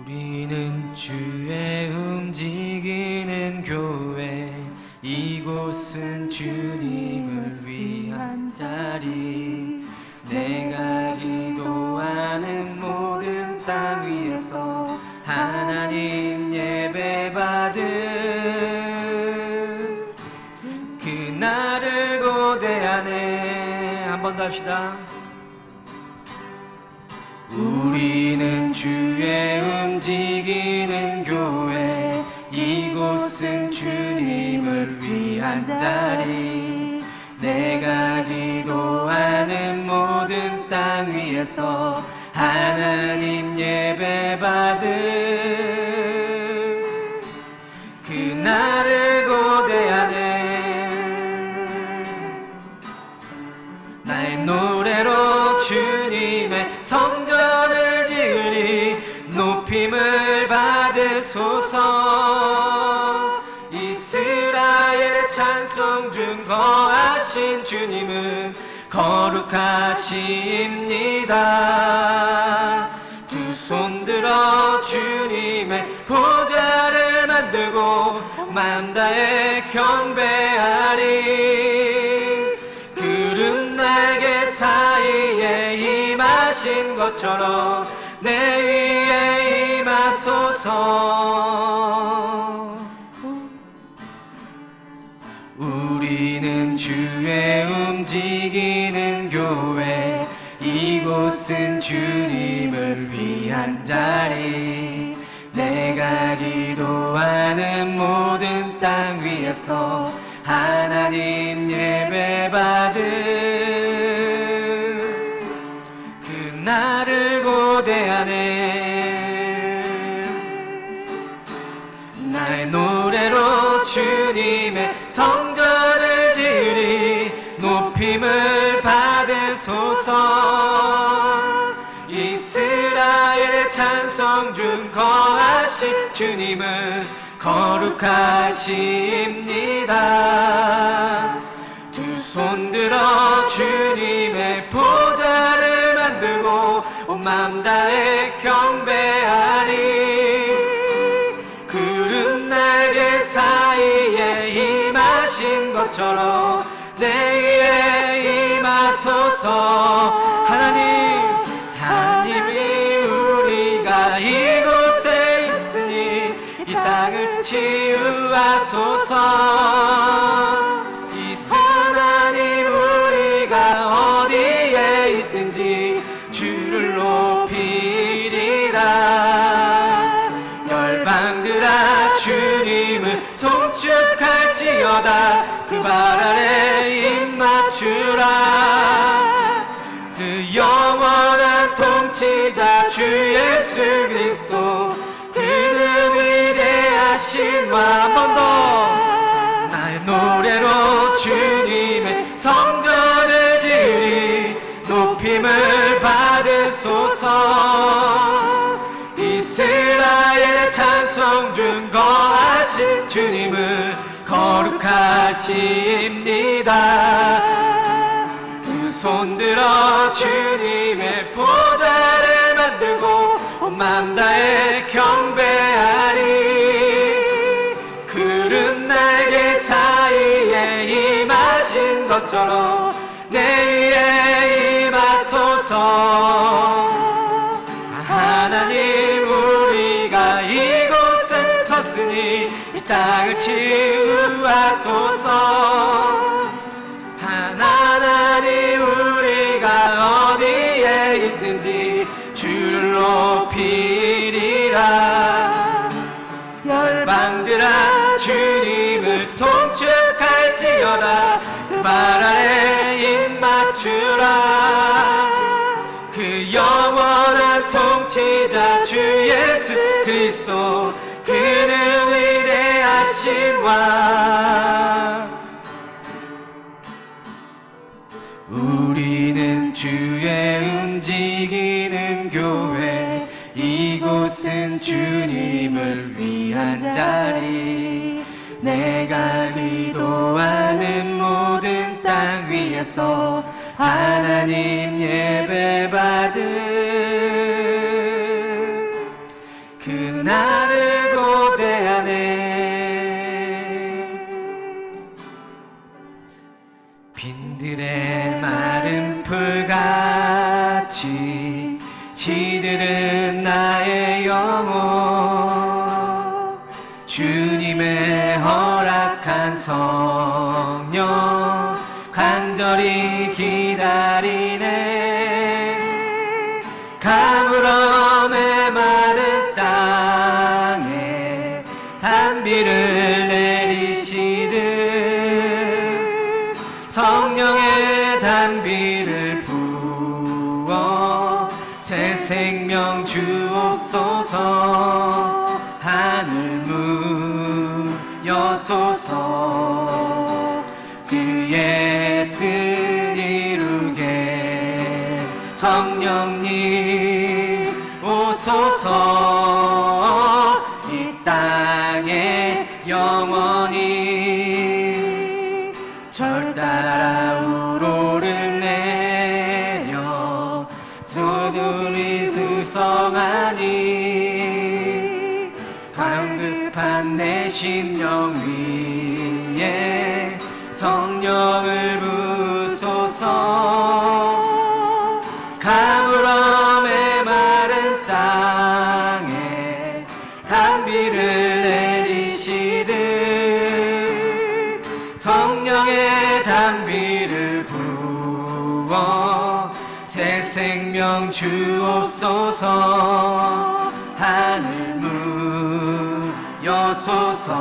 우리는 주의 움직이는 교회, 이곳은 주님을 위한 자리. 내가 기도하는 모든 땅 위에서 하나님 예배받은 그날을 고대하네. 한 번 더 합시다. 우리는 주의 움직이는 교회, 이곳은 주님을 위한 자리. 내가 기도하는 모든 땅 위에서 하나님 예배받은 그날을 고대하네. 나의 노래로 주님의 성전을 지으리. 높임을 받으소서. 이스라엘의 찬송 중 거하신 주님은 거룩하십니다. 두 손 들어 주님의 보좌를 만들고 맘 다해 경배하리. 구름 날개 사이에 임하신 것처럼 내 위에 임하소서. 우리는 주의 움직이는 교회, 이곳은 주님을 위한 자리. 내가 기도하는 모든 땅 위에서 하나님 예배받은 그날을 고대하네. 나의 노래로 주님의 성전을 지으리. 높임을 받으소서. 이스라엘의 찬송 중 거하신 주님은 거룩하십니다. 두 손 들어 주님의 보좌를 만들고 온 맘 다해 경배하리. 구름 날개 사이에 임하신 것처럼 내 위에 임하소서. 하나님이 우리가 이곳에 있으니 이 땅을 치유하소서. 이 하나님 우리가 어디에 있든지 주를 높이리라. 열방들아 주님을 송축할지어다. 그 발 아래 입 맞추라. 그 영원한 통치자 주 예수 그리스도, 그는 위대하신 와. 한 번 더. 나의 노래로 주님의 성전을 지으리. 높임을 받으소서. 이스라엘의 찬송 중 거하신 주님은 거룩하십니다. 두 손 들어 주님의 보좌를 만들고 온 맘 다해 경배하리. 구름 날개 사이에 임하신 것처럼 내 위에 임하소서. 하나님 우리가 이곳에 섰으니 이 땅을 치유하소서. 하나님 우리가 어디에 있든지 주를 높이리라. 열방들아 주님을 송축할지어다. 그 발 아래 입 맞추라. 그 영원한 통치자 주 예수 그리스도, 그는 위대하신 왕. 우리는 주의 움직이는 교회, 이곳은 주님을 위한 자리. 내가 기도하는 모든 땅 위에서 하나님 예배받은 그날을 고대하네. 빈들의 마른 풀같이 시들은 나의 영혼, 주님의 허락한 성령 간절히 기다리네. 가물어 메마른 땅에 단비를 내리시듯 성령의 단비를 부어 새 생명 주옵소서. 하늘 문 여소서. 주의 뜻 이루게 성령님 오소서. 이 땅에 영원히 절 따라 우로를 내려 저들이 두성하니 황급한 내 심령 위에 성령을 부소서. 가물어 메마른 땅에 단비를 내리시듯 성령의 단비를 부어 새 생명 주옵소서. 하늘 문 여소서.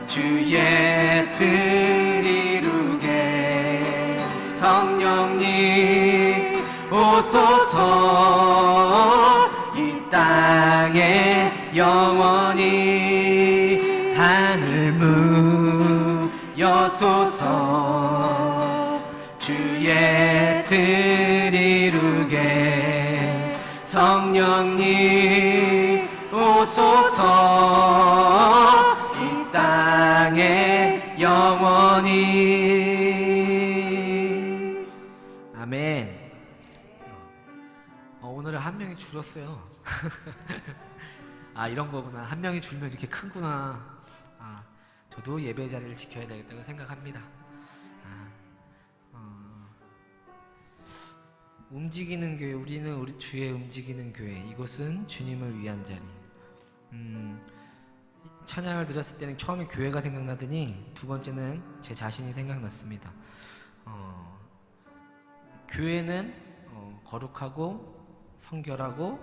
주의 뜻 이루게 성령님 오소서. 이 땅에 영원히 하늘 문 여소서. 주의 뜻 이루게 성령님 오소서. 이 땅에 영원히. 아멘. 오늘은 한 명이 줄었어요. 아, 이런 거구나. 한 명이 줄면 이렇게 크구나. 아, 저도 예배 자리를 지켜야 되겠다고 생각합니다. 움직이는 교회, 우리는 우리 주의 움직이는 교회, 이곳은 주님을 위한 자리. 찬양을 들었을 때는 처음에 교회가 생각나더니 두 번째는 제 자신이 생각났습니다. 교회는 거룩하고 성결하고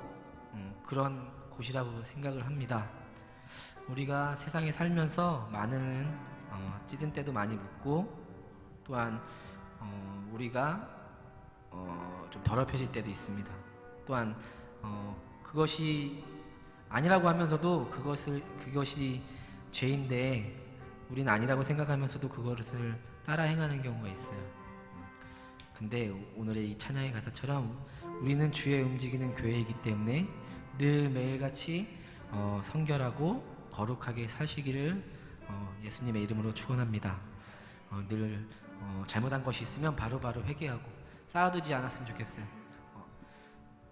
그런 곳이라고 생각을 합니다. 우리가 세상에 살면서 많은 찌든 때도 많이 묻고, 또한 우리가 좀 더럽혀질 때도 있습니다. 또한 그것이 아니라고 하면서도 그것이 죄인데 우리는 아니라고 생각하면서도 그것을 따라 행하는 경우가 있어요. 근데 오늘의 이 찬양의 가사처럼 우리는 주의 움직이는 교회이기 때문에 늘 매일같이 성결하고 거룩하게 사시기를 예수님의 이름으로 축원합니다. 늘 잘못한 것이 있으면 바로바로 회개하고 쌓아두지 않았으면 좋겠어요.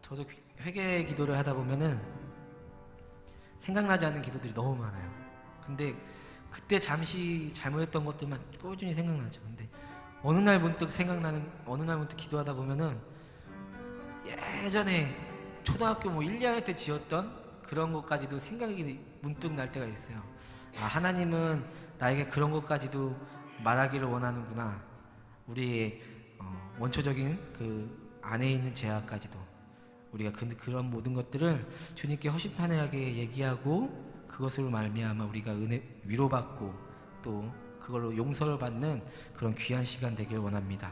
저도 회개 기도를 하다 보면은 생각나지 않는 기도들이 너무 많아요. 근데 그때 잠시 잘못했던 것들만 꾸준히 생각나죠. 근데 어느 날 문득 기도하다 보면은 예전에 초등학교 1, 2학년 때 지었던 그런 것까지도 생각이 문득 날 때가 있어요. 아, 하나님은 나에게 그런 것까지도 말하기를 원하는구나. 우리의 원초적인 그 안에 있는 죄악까지도 우리가 그런 모든 것들을 주님께 허심탄회하게 얘기하고 그것으로 말미암아 우리가 은혜 위로받고 또 그걸로 용서를 받는 그런 귀한 시간 되길 원합니다.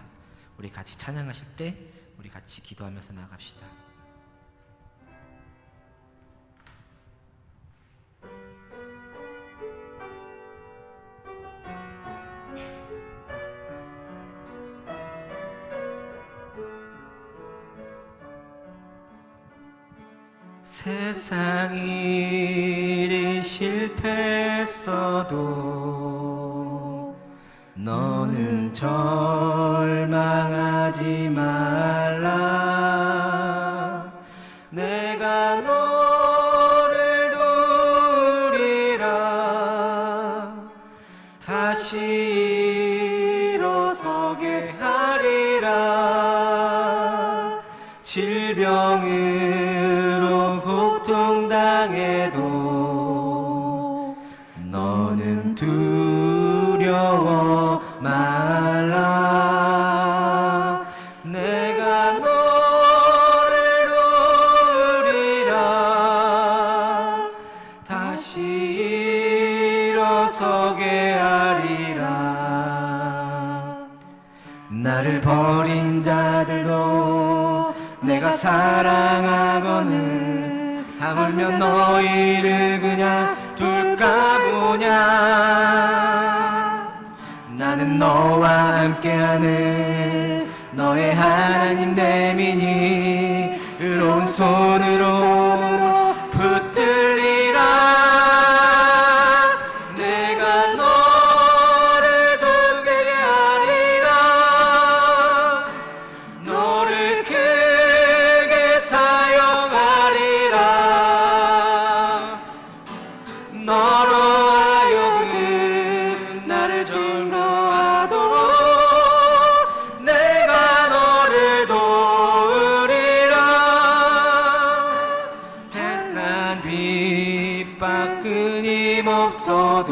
우리 같이 찬양하실 때 우리 같이 기도하면서 나아갑시다. 세상 일이 실패했어도 너는 절망하지 말라. 내가 너 질병으로 고통당해도 너는 두려워 말라. 내가 너를 도우리라. 다시 일어서게 하리라. 나를 버린 자들도 내가 사랑하거늘 하물며 너희를 그냥 둘까 보냐. 나는 너와 함께하는 너의 하나님 됨이니 의로운 손으로 붙들리라. 내가 너를 도우게 하리라. 너를 크게 사용하리라. 너로 하여금 나를 존경하도록 내가 너를 도우리라. 세상 핍박 끊임없어도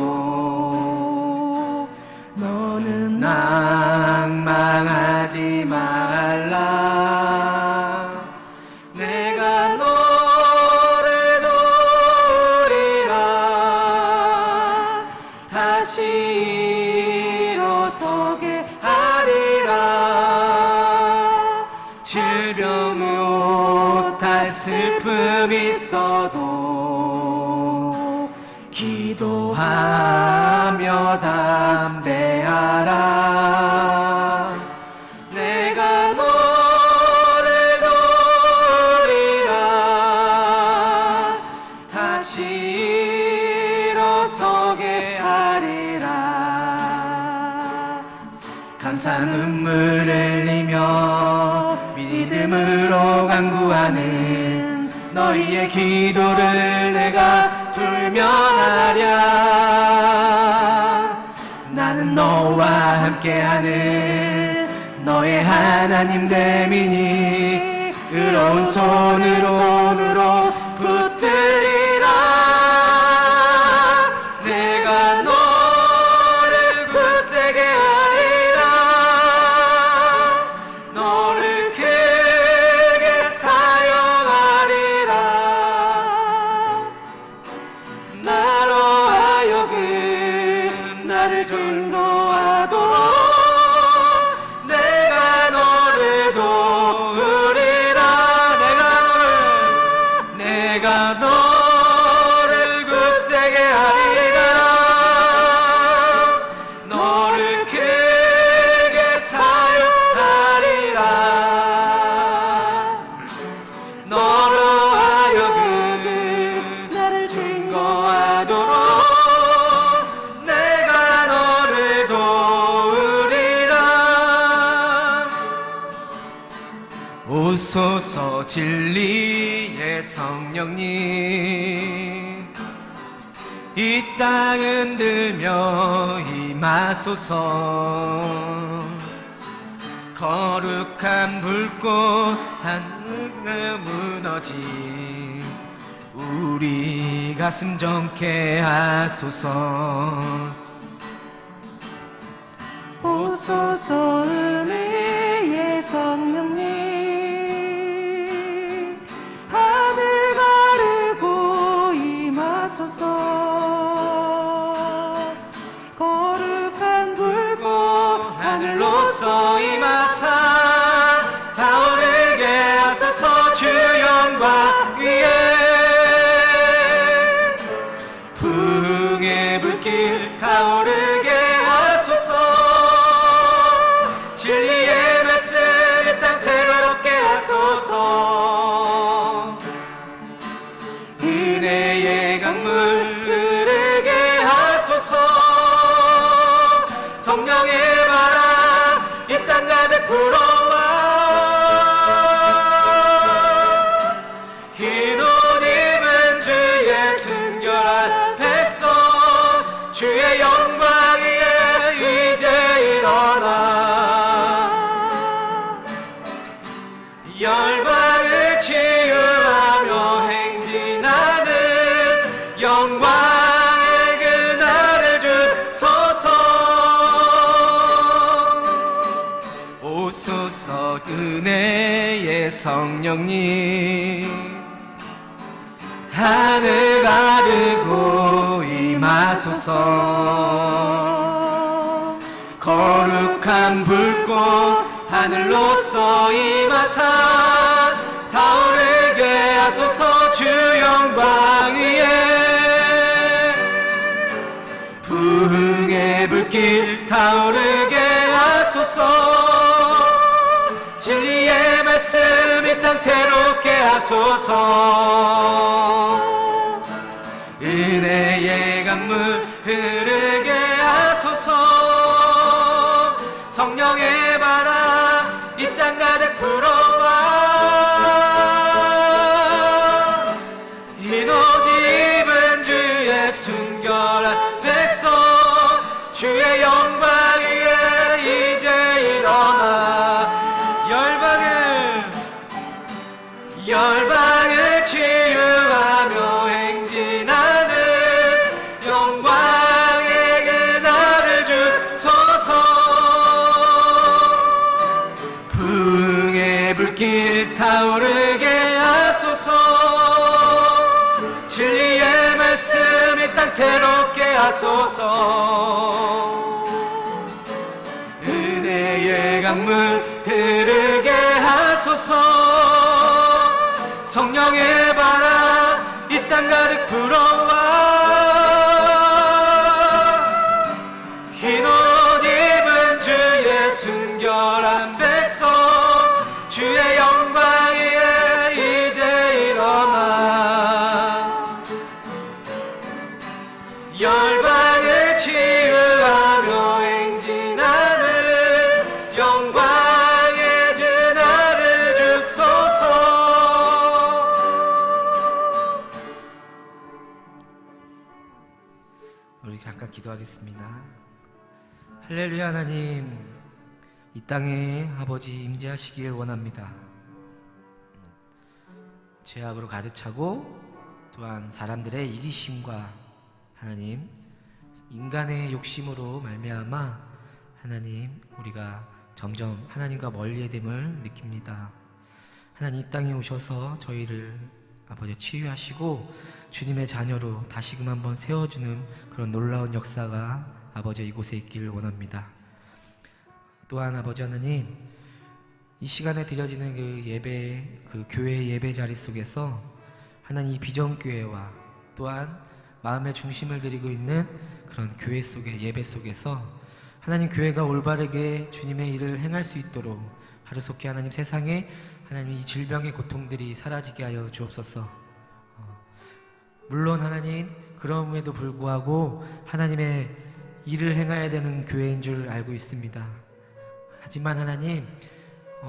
너는 낭망하지 말라. 내가 너를 도우리라. 다시 일어서게 하리라. 질병으로 못할 슬픔이 있어도 기도하며 담대하라. 내가 너를 도우리라. 다시 일어서게 하리라. 감사 눈물 흘리며 믿음으로 간구하는 너희의 기도를 내가 둘면하랴. 나는 너와 함께하는 너의 하나님 됨이니 의로운 손으로 붙들리라. 내가 너를 굳세게 하리라. 너를 크게 사용하리라. 나로 하여금 나를 존경하도록 내가 너를 도우리라. 내가 너를 굳세게 하리라. 너를 크게 사용하리라. 너로 하여금 나를 증거하도록 내가 너를 도우리라. 오소서 진리의 성령님 이 땅 흔들며 임하소서. 거룩한 불꽃 하늘에 무너진 우리 가슴 정케 하소서. 오소서 은혜의 성령님 하늘 가르고 임하소서. 거룩한 불꽃 하늘로서 임하사 타오르게 하소서. 주 영광 위에 부흥의 불길 타오르게 하소서. 진리의 말씀 이 땅 새롭게 하소서. 은혜의 강물 흐르게 하소서. 성령의 바람 이 땅 가득 불어와 열방을 치유하며 행진하는 영광의 그날을 주소서. 오소서 은혜의 성령님 하늘 가르고 임하소서. 거룩한 불꽃 하늘로서 임하사 타오르게 하소서. 주 영광 위에 부흥의 불길 타오르게 하소서. 진리의 말씀 이 땅 새롭게 하소서. 은혜의 강물 흐르게 하소서. 성령의 바람 이 땅 가득 불어와. 흰 옷 입은 주의 순결한 백성 주의 영광 위에 이제 일어나 열방을 치유하며 행진하는 영광의 그날을 주소서. 부흥의 불길 타오르게 하소서. 진리의 말씀 이 땅 새롭게 하소서. 은혜의 강물 흐르게 하소서. 성령의 바람 이 땅 가득 불어와. 흰 옷 입은 주의 순결한 백성 주의 영광 위에 이제 일어나 열방을 치유하며 행진하는 영광의 그날을 주소서. 우리 잠깐 기도하겠습니다. 할렐루야. 하나님, 이 땅에 아버지 임재하시길 원합니다. 죄악으로 가득 차고 또한 사람들의 이기심과 하나님 인간의 욕심으로 말미암아 하나님 우리가 점점 하나님과 멀리 됨을 느낍니다. 하나님 이 땅에 오셔서 저희를 아버지 치유하시고 주님의 자녀로 다시금 한번 세워주는 그런 놀라운 역사가 아버지 이곳에 있기를 원합니다. 또한 아버지 하나님, 이 시간에 드려지는 그 예배, 그 교회 예배 자리 속에서 하나님 이 비전교회와 또한 마음의 중심을 드리고 있는 그런 교회 속의 예배 속에서 하나님 교회가 올바르게 주님의 일을 행할 수 있도록 하루속히 하나님 세상에 하나님 이 질병의 고통들이 사라지게 하여 주옵소서. 물론 하나님 그럼에도 불구하고 하나님의 일을 행해야 되는 교회인 줄 알고 있습니다. 하지만 하나님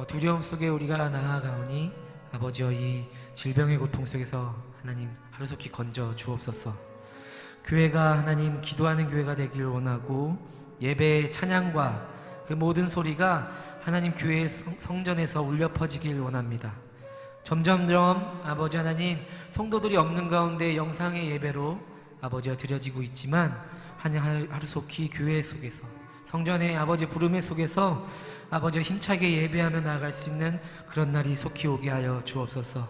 두려움 속에 우리가 나아가오니 아버지여 이 질병의 고통 속에서 하나님 하루속히 건져 주옵소서. 교회가 하나님 기도하는 교회가 되길 원하고 예배의 찬양과 그 모든 소리가 하나님 교회의 성전에서 울려 퍼지길 원합니다. 점점점 아버지 하나님 성도들이 없는 가운데 영상의 예배로 아버지와 드려지고 있지만 하루속히 교회 속에서 성전의 아버지 부름의 속에서 아버지와 힘차게 예배하며 나아갈 수 있는 그런 날이 속히 오게 하여 주옵소서.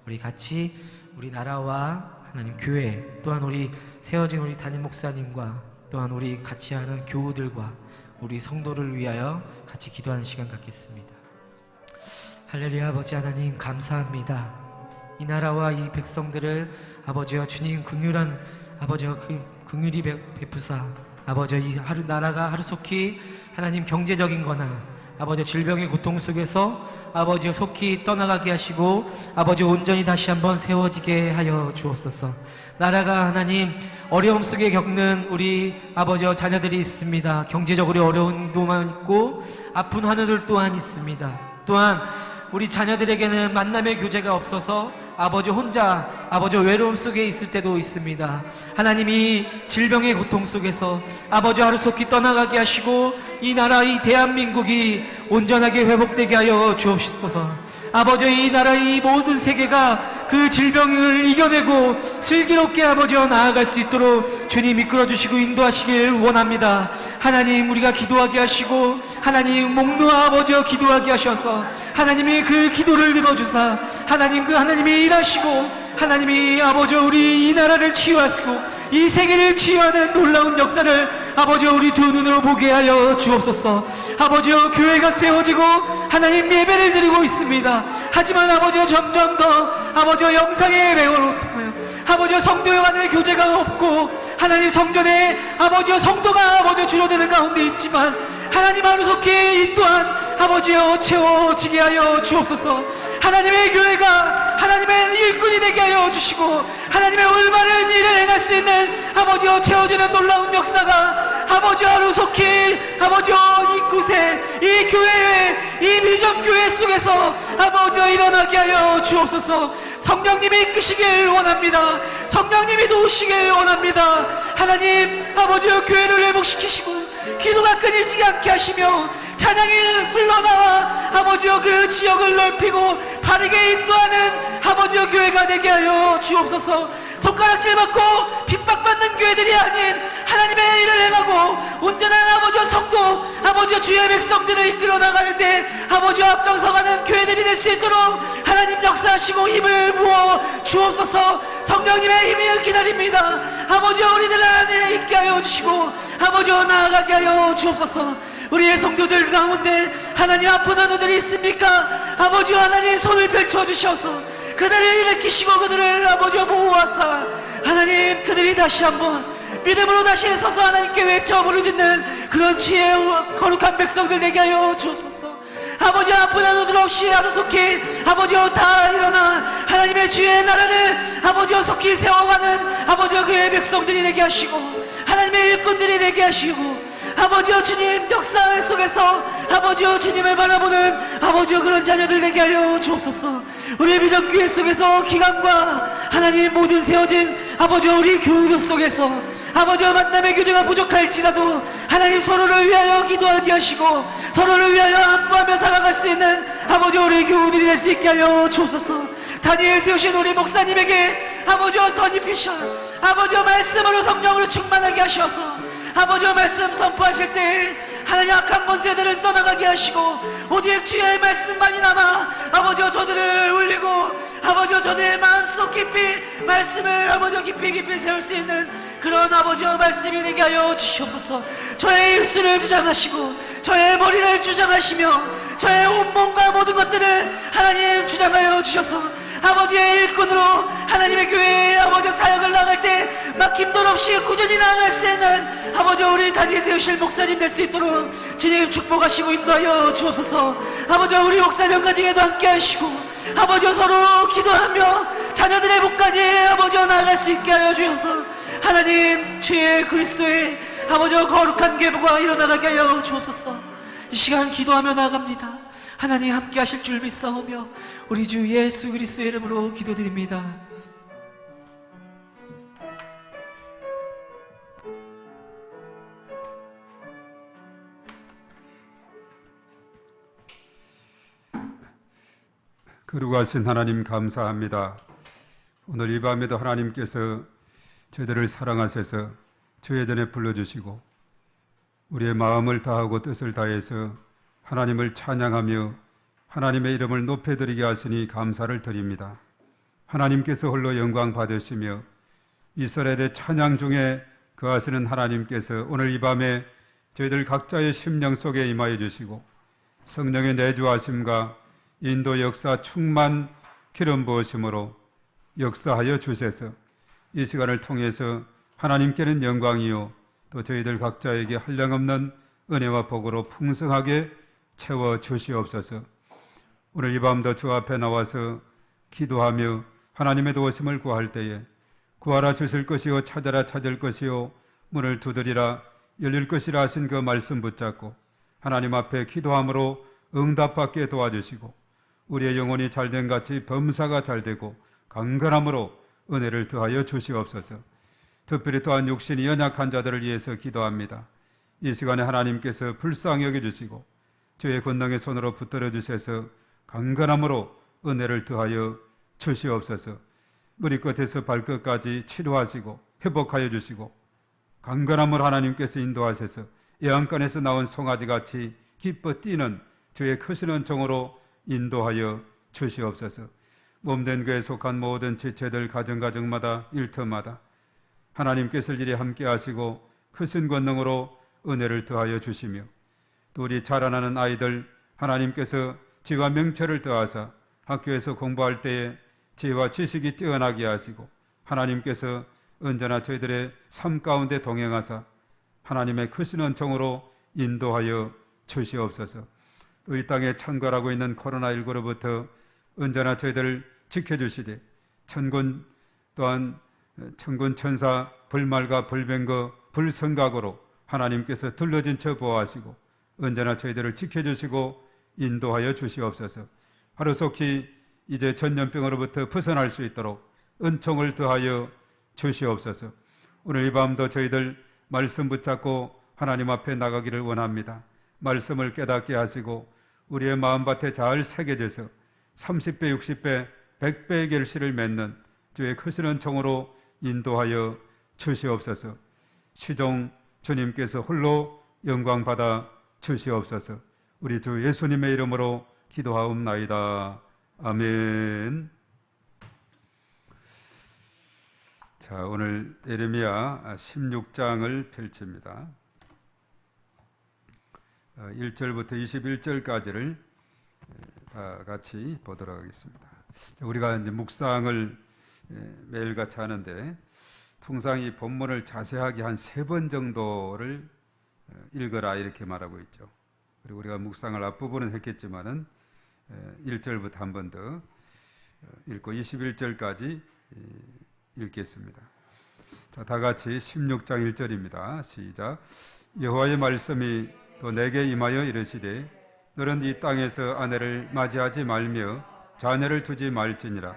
우리 같이 우리 나라와 하나님 교회 또한 우리 세워진 우리 담임 목사님과 또한 우리 같이 하는 교우들과 우리 성도를 위하여 같이 기도하는 시간 갖겠습니다. 할렐루야. 아버지 하나님 감사합니다. 이 나라와 이 백성들을 아버지여 주님 긍휼한 아버지여 그 긍휼히 베푸사 아버지여 이 나라가 하루속히 하나님 경제적인 거나 아버지 질병의 고통 속에서 아버지여 속히 떠나가게 하시고 아버지 온전히 다시 한번 세워지게 하여 주옵소서. 나라가 하나님 어려움 속에 겪는 우리 아버지여 자녀들이 있습니다. 경제적으로 어려운 도만 있고 아픈 환우들 또한 있습니다. 또한 우리 자녀들에게는 만남의 교제가 없어서 아버지 혼자 아버지 외로움 속에 있을 때도 있습니다. 하나님이 질병의 고통 속에서 아버지 하루속히 떠나가게 하시고 이 나라 이 대한민국이 온전하게 회복되게 하여 주옵소서. 아버지, 이 나라 이 모든 세계가 그 질병을 이겨내고 슬기롭게 아버지여 나아갈 수 있도록 주님 이끌어 주시고 인도하시길 원합니다. 하나님, 우리가 기도하게 하시고 하나님 목놓아 아버지여 기도하게 하셔서 하나님이 그 기도를 들어주사 하나님 그 하나님이 일하시고 하나님이 아버지여 우리 이 나라를 치유하시고 이 세계를 치유하는 놀라운 역사를 아버지여 우리 두 눈으로 보게 하여 주옵소서. 아버지여, 교회가 세워지고 하나님 예배를 드리고 있습니다. 하지만 아버지여, 점점 더 아버지여 영상의 매우로 통하여 아버지여 성도여 간의 교제가 없고 하나님 성전에 아버지여 성도가 아버지여 줄어드는 가운데 있지만 하나님 하루속히 이 또한 아버지여 채워지게 하여 주옵소서. 하나님의 교회가 하나님의 일꾼이 되게 하여 주시고 하나님의 올바른 일을 행할 수 있는 아버지여 채워지는 놀라운 역사가 아버지여 하루속히 아버지여 이곳에 이 교회에 이 비전교회 속에서 아버지여 일어나게 하여 주옵소서. 성령님이 이끄시길 원합니다. 성령님이 도우시길 원합니다. 하나님 아버지여 교회를 회복시키시고 기도가 끊이지 않게 하시며 찬양이 흘러나와 아버지여 그 지역을 넓히고 바르게 인도하는 아버지여 교회가 되게 하여 주옵소서. 손가락질 받고 핍박받는 교회들이 아닌 하나님의 일을 행하고 온전한 아버지여 성도 아버지여 주의 백성들을 이끌어 나가는데 아버지여 앞장서가는 교회들이 될 수 있도록 하나님 역사하시고 힘을 부어 주옵소서. 성령님의 힘을 기다립니다. 아버지여, 우리들 안에 있게 하여 주시고 아버지여 나아가게 하여 주옵소서. 우리의 성도들 가운데 하나님 아픈 환우들이 있습니까? 아버지여, 하나님 손을 펼쳐주셔서 그들을 일으키시고 그들을 아버지여 보호하사 하나님 그들이 다시 한번 믿음으로 다시 서서 하나님께 외쳐 부르짖는 그런 주의 거룩한 백성들 되게 하여 주옵소서. 아버지, 아픈 한우들 없이 하루속히 아버지여 다 일어나 하나님의 주의 나라를 아버지여 속히 세워가는 아버지여 그의 백성들이 되게 하시고 하나님의 일꾼들이 되게 하시고 아버지여 주님 역사 속에서 아버지여 주님을 바라보는 아버지여 그런 자녀들 되게 하여 주옵소서. 우리의 비전교회 속에서 기간과 하나님 모든 세워진 아버지여 우리 교우들 속에서 아버지여 만남의 교제가 부족할지라도 하나님 서로를 위하여 기도하게 하시고 서로를 위하여 안부하며 살아갈 수 있는 아버지여 우리 교우들이 될 수 있게 하여 주옵소서. 다니엘 세우신 우리 목사님에게 아버지여 덧입히셔 아버지여 말씀으로 성령으로 충만하게 하셔서 아버지여 말씀 선포하실 때 하나님 악한 권세들은 떠나가게 하시고 오직 주의 말씀만이 남아 아버지여 저들을 울리고 아버지여 저들의 마음속 깊이 말씀을 아버지여 깊이 세울 수 있는 그런 아버지여 말씀이 되게 하여 주시옵소서. 저의 입술을 주장하시고 저의 머리를 주장하시며 저의 온몸과 모든 것들을 하나님 주장하여 주셔서 아버지의 일꾼으로 하나님의 교회에 아버지의 사역을 나갈 때 막힘돌 없이 꾸준히 나아갈 수 있는 아버지 우리 다니엘 세우실 목사님 될 수 있도록 주님 축복하시고 인도하여 주옵소서. 아버지 우리 목사님 가정에도 함께 하시고 아버지 서로 기도하며 자녀들의 복까지 아버지 나아갈 수 있게 하여 주셔서 하나님 주의 그리스도의 아버지 거룩한 계보가 일어나가게 하여 주옵소서. 이 시간 기도하며 나아갑니다. 하나님 함께 하실 줄 믿사오며 우리 주 예수 그리스도의 이름으로 기도드립니다. 거룩하신 하나님 감사합니다. 오늘 이 밤에도 하나님께서 저희들을 사랑하셔서 주의 전에 불러주시고 우리의 마음을 다하고 뜻을 다해서 하나님을 찬양하며 하나님의 이름을 높여드리게 하시니 감사를 드립니다. 하나님께서 홀로 영광 받으시며 이스라엘의 찬양 중에 거하시는 하나님께서 오늘 이 밤에 저희들 각자의 심령 속에 임하여 주시고 성령의 내주하심과 인도 역사 충만 기름 부으심으로 역사하여 주셔서 이 시간을 통해서 하나님께는 영광이요 또 저희들 각자에게 한량없는 은혜와 복으로 풍성하게 채워 주시옵소서. 오늘 이 밤도 주 앞에 나와서 기도하며 하나님의 도우심을 구할 때에 구하라 주실 것이요 찾아라 찾을 것이요 문을 두드리라 열릴 것이라 하신 그 말씀 붙잡고 하나님 앞에 기도함으로 응답받게 도와주시고 우리의 영혼이 잘된 같이 범사가 잘되고 강건함으로 은혜를 더하여 주시옵소서. 특별히 또한 육신이 연약한 자들을 위해서 기도합니다. 이 시간에 하나님께서 불쌍히 여겨주시고 주의 권능의 손으로 붙들어 주셔서 강건함으로 은혜를 더하여 주시옵소서. 머리끝에서 발끝까지 치료하시고 회복하여 주시고 강건함을 하나님께서 인도하셔서 애안간에서 나온 송아지같이 기뻐 뛰는 주의 크신 은총으로 인도하여 주시옵소서. 몸된 교회에 속한 모든 지체들 가정가정마다 일터마다 하나님께서 일에 함께 하시고 크신 권능으로 은혜를 더하여 주시며 또 우리 자라나는 아이들 하나님께서 지혜와 명철을 더하사 학교에서 공부할 때에 지혜와 지식이 뛰어나게 하시고 하나님께서 언제나 저희들의 삶 가운데 동행하사 하나님의 크신 은총으로 인도하여 주시옵소서. 또 이 땅에 창궐하고 있는 코로나19로부터 언제나 저희들을 지켜주시되 천군 또한 천군 천사 불말과 불병거 불성각으로 하나님께서 둘러진 처 보호하시고 언제나 저희들을 지켜주시고 인도하여 주시옵소서. 하루속히 이제 전염병으로부터 벗어날 수 있도록 은총을 더하여 주시옵소서. 오늘 이 밤도 저희들 말씀 붙잡고 하나님 앞에 나가기를 원합니다. 말씀을 깨닫게 하시고 우리의 마음밭에 잘 새겨져서 30배, 60배, 100배의 결실을 맺는 주의 크신 은총으로 인도하여 주시옵소서. 시종 주님께서 홀로 영광 받아 주시옵소서. 우리 주 예수님의 이름으로 기도하옵나이다. 아멘. 자, 오늘 예레미야 16장을 펼칩니다. 1절부터 21절까지를 다 같이 보도록 하겠습니다. 우리가 이제 묵상을 매일같이 하는데 통상 이 본문을 자세하게 한 3번 정도를 읽어라 이렇게 말하고 있죠. 그리고 우리가 묵상을 앞부분은 했겠지만은 1절부터 한 번 더 읽고 21절까지 읽겠습니다. 자, 다 같이 16장 1절입니다. 시작. 여호와의 말씀이 또 내게 임하여 이르시되 너는 이 땅에서 아내를 맞이하지 말며 자녀를 두지 말지니라.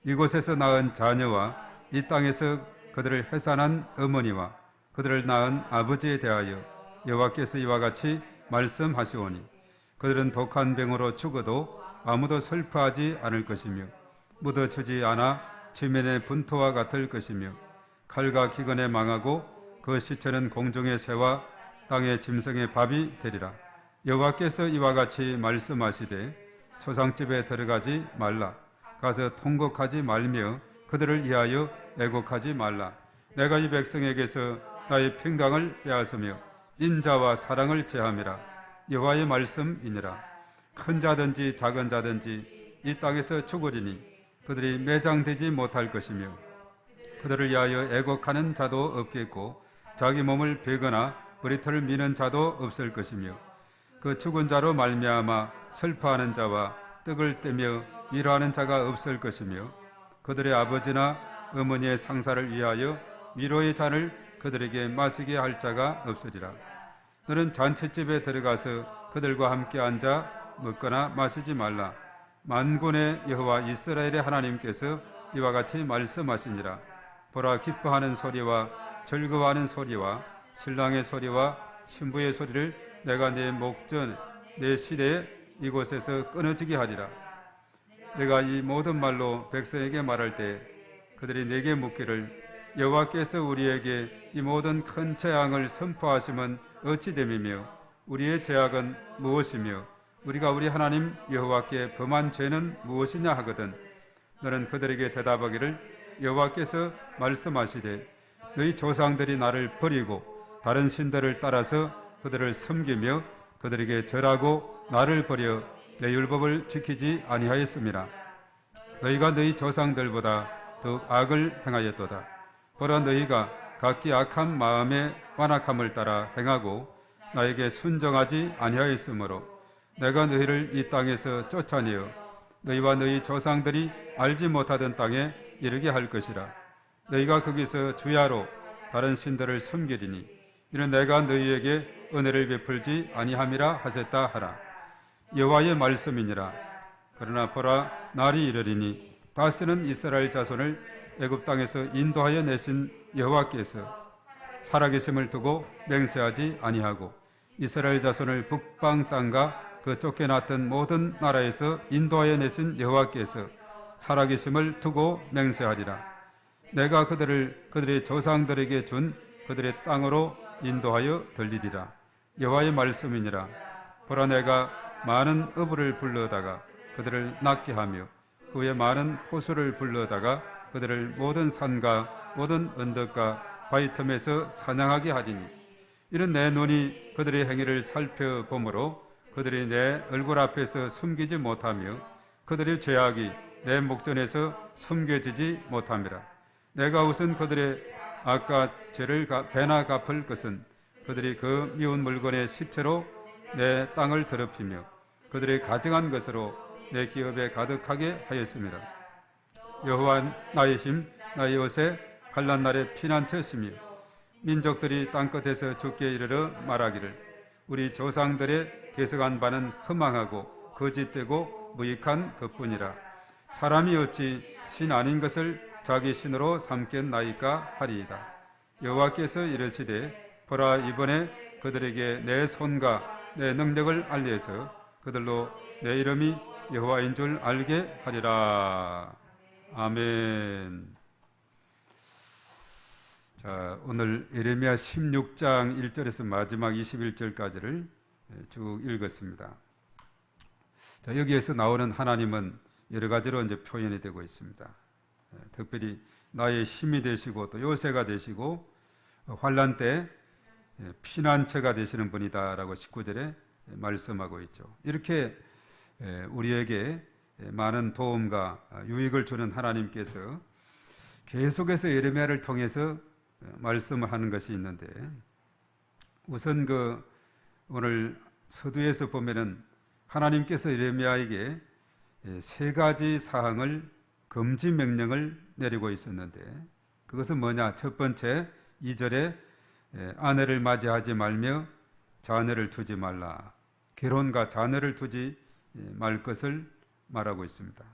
이곳에서 낳은 자녀와 이 땅에서 그들을 해산한 어머니와 그들을 낳은 아버지에 대하여 여호와께서 이와 같이 말씀하시오니 그들은 독한 병으로 죽어도 아무도 슬퍼하지 않을 것이며 묻어주지 않아 지면의 분토와 같을 것이며 칼과 기근에 망하고 그 시체는 공중의 새와 땅의 짐승의 밥이 되리라. 여호와께서 이와 같이 말씀하시되 초상집에 들어가지 말라. 가서 통곡하지 말며 그들을 위하여 애곡하지 말라. 내가 이 백성에게서 나의 평강을 빼앗으며 인자와 사랑을 제함이라. 여호와의 말씀이니라. 큰 자든지 작은 자든지 이 땅에서 죽으리니 그들이 매장되지 못할 것이며 그들을 위하여 애곡하는 자도 없겠고 자기 몸을 베거나 머리털을 미는 자도 없을 것이며 그 죽은 자로 말미암아 슬퍼하는 자와 떡을 떼며 위로하는 자가 없을 것이며 그들의 아버지나 어머니의 상사를 위하여 위로의 잔을 그들에게 마시게 할 자가 없으리라. 너는 잔치집에 들어가서 그들과 함께 앉아 먹거나 마시지 말라. 만군의 여호와 이스라엘의 하나님께서 이와 같이 말씀하시니라. 보라, 기뻐하는 소리와 즐거워하는 소리와 신랑의 소리와 신부의 소리를 내가 내 목전 내 시대에 이곳에서 끊어지게 하리라. 내가 이 모든 말로 백성에게 말할 때 그들이 내게 묻기를 여호와께서 우리에게 이 모든 큰 재앙을 선포하시면 어찌 됨이며 우리의 죄악은 무엇이며 우리가 우리 하나님 여호와께 범한 죄는 무엇이냐 하거든 너는 그들에게 대답하기를 여호와께서 말씀하시되 너희 조상들이 나를 버리고 다른 신들을 따라서 그들을 섬기며 그들에게 절하고 나를 버려 내 율법을 지키지 아니하였음이라. 너희가 너희 조상들보다 더 악을 행하였도다. 보라, 너희가 각기 악한 마음의 완악함을 따라 행하고 나에게 순종하지 아니하였으므로 내가 너희를 이 땅에서 쫓아내어 너희와 너희 조상들이 알지 못하던 땅에 이르게 할 것이라. 너희가 거기서 주야로 다른 신들을 섬기리니 이는 내가 너희에게 은혜를 베풀지 아니함이라 하셨다 하라. 여호와의 말씀이니라. 그러나 보라, 날이 이르리니 다스는 이스라엘 자손을 애굽 땅에서 인도하여 내신 여호와께서 살아계심을 두고 맹세하지 아니하고 이스라엘 자손을 북방 땅과 그 쫓겨났던 모든 나라에서 인도하여 내신 여호와께서 살아계심을 두고 맹세하리라. 내가 그들의 조상들에게 준 그들의 땅으로 인도하여 들리리라. 여호와의 말씀이니라. 보라, 내가 많은 어부를 불러다가 그들을 낫게 하며 그 후에 많은 호수를 불러다가 그들을 모든 산과 모든 언덕과 바위 틈에서 사냥하게 하리니 이는 내 눈이 그들의 행위를 살펴보므로 그들이 내 얼굴 앞에서 숨기지 못하며 그들의 죄악이 내 목전에서 숨겨지지 못함이라. 내가 우선 그들의 악과 죄를 배나 갚을 것은 그들이 그 미운 물건의 시체로 내 땅을 더럽히며 그들의 가증한 것으로 내 기업에 가득하게 하였습니다. 여호와 나의 힘, 나의 요새, 환난 날의 피난처시며 민족들이 땅끝에서 죽게 이르러 말하기를 우리 조상들의 계속한 바는 허망하고 거짓되고 무익한 것뿐이라. 사람이 어찌 신 아닌 것을 자기 신으로 삼겠나이까 하리이다. 여호와께서 이르시되 보라, 이번에 그들에게 내 손과 내 능력을 알려서 그들로 내 이름이 여호와인 줄 알게 하리라. 아멘. 자, 오늘 예레미야 16장 1절에서 마지막 21절까지를 쭉 읽었습니다. 자, 여기에서 나오는 하나님은 여러 가지로 이제 표현이 되고 있습니다. 특별히 나의 힘이 되시고 또 요새가 되시고 환난 때 피난처가 되시는 분이다라고 19절에 말씀하고 있죠. 이렇게 우리에게 많은 도움과 유익을 주는 하나님께서 계속해서 예레미야를 통해서 말씀을 하는 것이 있는데, 우선 오늘 서두에서 보면은 하나님께서 예레미야에게 세 가지 사항을 금지 명령을 내리고 있었는데, 그것은 뭐냐? 첫 번째 2절에 아내를 맞이하지 말며 자녀를 두지 말라. 결혼과 자녀를 두지 말 것을 말하고 있습니다.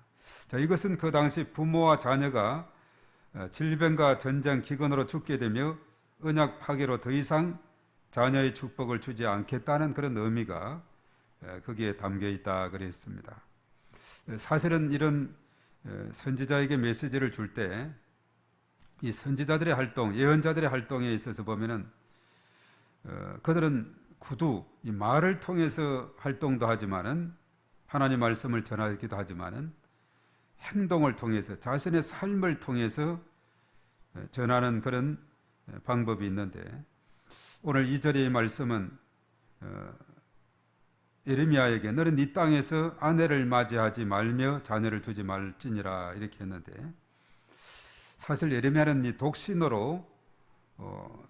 자, 이것은 그 당시 부모와 자녀가 질병과 전쟁, 기근으로 죽게 되며 언약 파괴로 더 이상 자녀의 축복을 주지 않겠다는 그런 의미가 거기에 담겨 있다 그랬습니다. 사실은 이런 선지자에게 메시지를 줄 때 이 선지자들의 활동, 예언자들의 활동에 있어서 보면은 그들은 구두, 이 말을 통해서 활동도 하지만은 하나님 말씀을 전하기도 하지만은 행동을 통해서, 자신의 삶을 통해서 전하는 그런 방법이 있는데, 오늘 2절의 말씀은 예레미야에게 너는 네 땅에서 아내를 맞이하지 말며 자녀를 두지 말지니라 이렇게 했는데, 사실 예레미야는 이 독신으로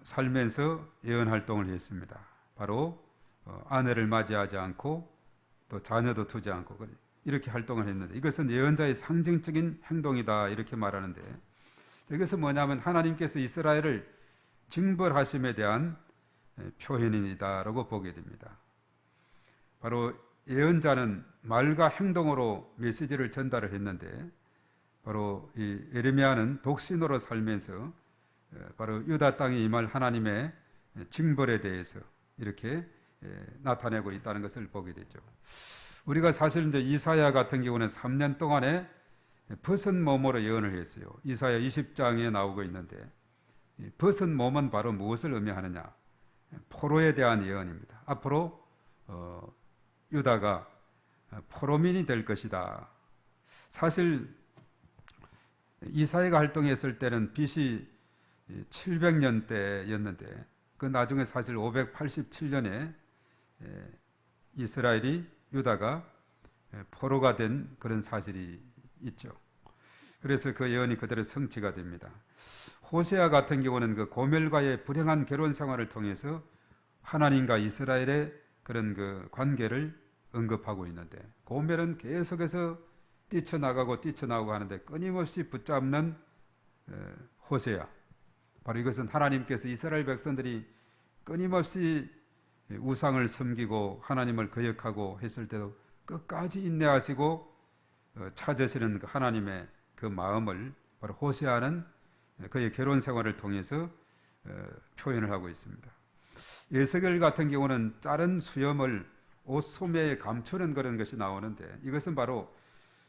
살면서 예언 활동을 했습니다. 바로 아내를 맞이하지 않고 또 자녀도 두지 않고 이렇게 활동을 했는데, 이것은 예언자의 상징적인 행동이다 이렇게 말하는데, 이것은 뭐냐면 하나님께서 이스라엘을 징벌하심에 대한 표현이다라고 보게 됩니다. 바로 예언자는 말과 행동으로 메시지를 전달을 했는데, 바로 이 예레미야는 독신으로 살면서 바로 유다 땅에 임할 하나님의 징벌에 대해서 이렇게 나타내고 있다는 것을 보게 되죠. 우리가 사실 이제 이사야 같은 경우는 3년 동안에 벗은 몸으로 예언을 했어요. 이사야 20장에 나오고 있는데, 벗은 몸은 바로 무엇을 의미하느냐? 포로에 대한 예언입니다. 앞으로 유다가 포로민이 될 것이다. 사실 이사야가 활동했을 때는 BC 700년대였는데 그 나중에 사실 587년에 이스라엘이, 유다가 포로가 된 그런 사실이 있죠. 그래서 그 예언이 그대로 성취가 됩니다. 호세아 같은 경우는 그 고멜과의 불행한 결혼 생활을 통해서 하나님과 이스라엘의 그런 그 관계를 언급하고 있는데, 고멜은 계속해서 뛰쳐나가고 뛰쳐나오고 하는데 끊임없이 붙잡는 호세아, 바로 이것은 하나님께서 이스라엘 백성들이 끊임없이 우상을 섬기고 하나님을 거역하고 했을 때도 끝까지 인내하시고 찾으시는 그 하나님의 그 마음을 바로 호세아는 그의 결혼 생활을 통해서 표현을 하고 있습니다. 에스겔 같은 경우는 자른 수염을 옷소매에 감추는 그런 것이 나오는데 이것은 바로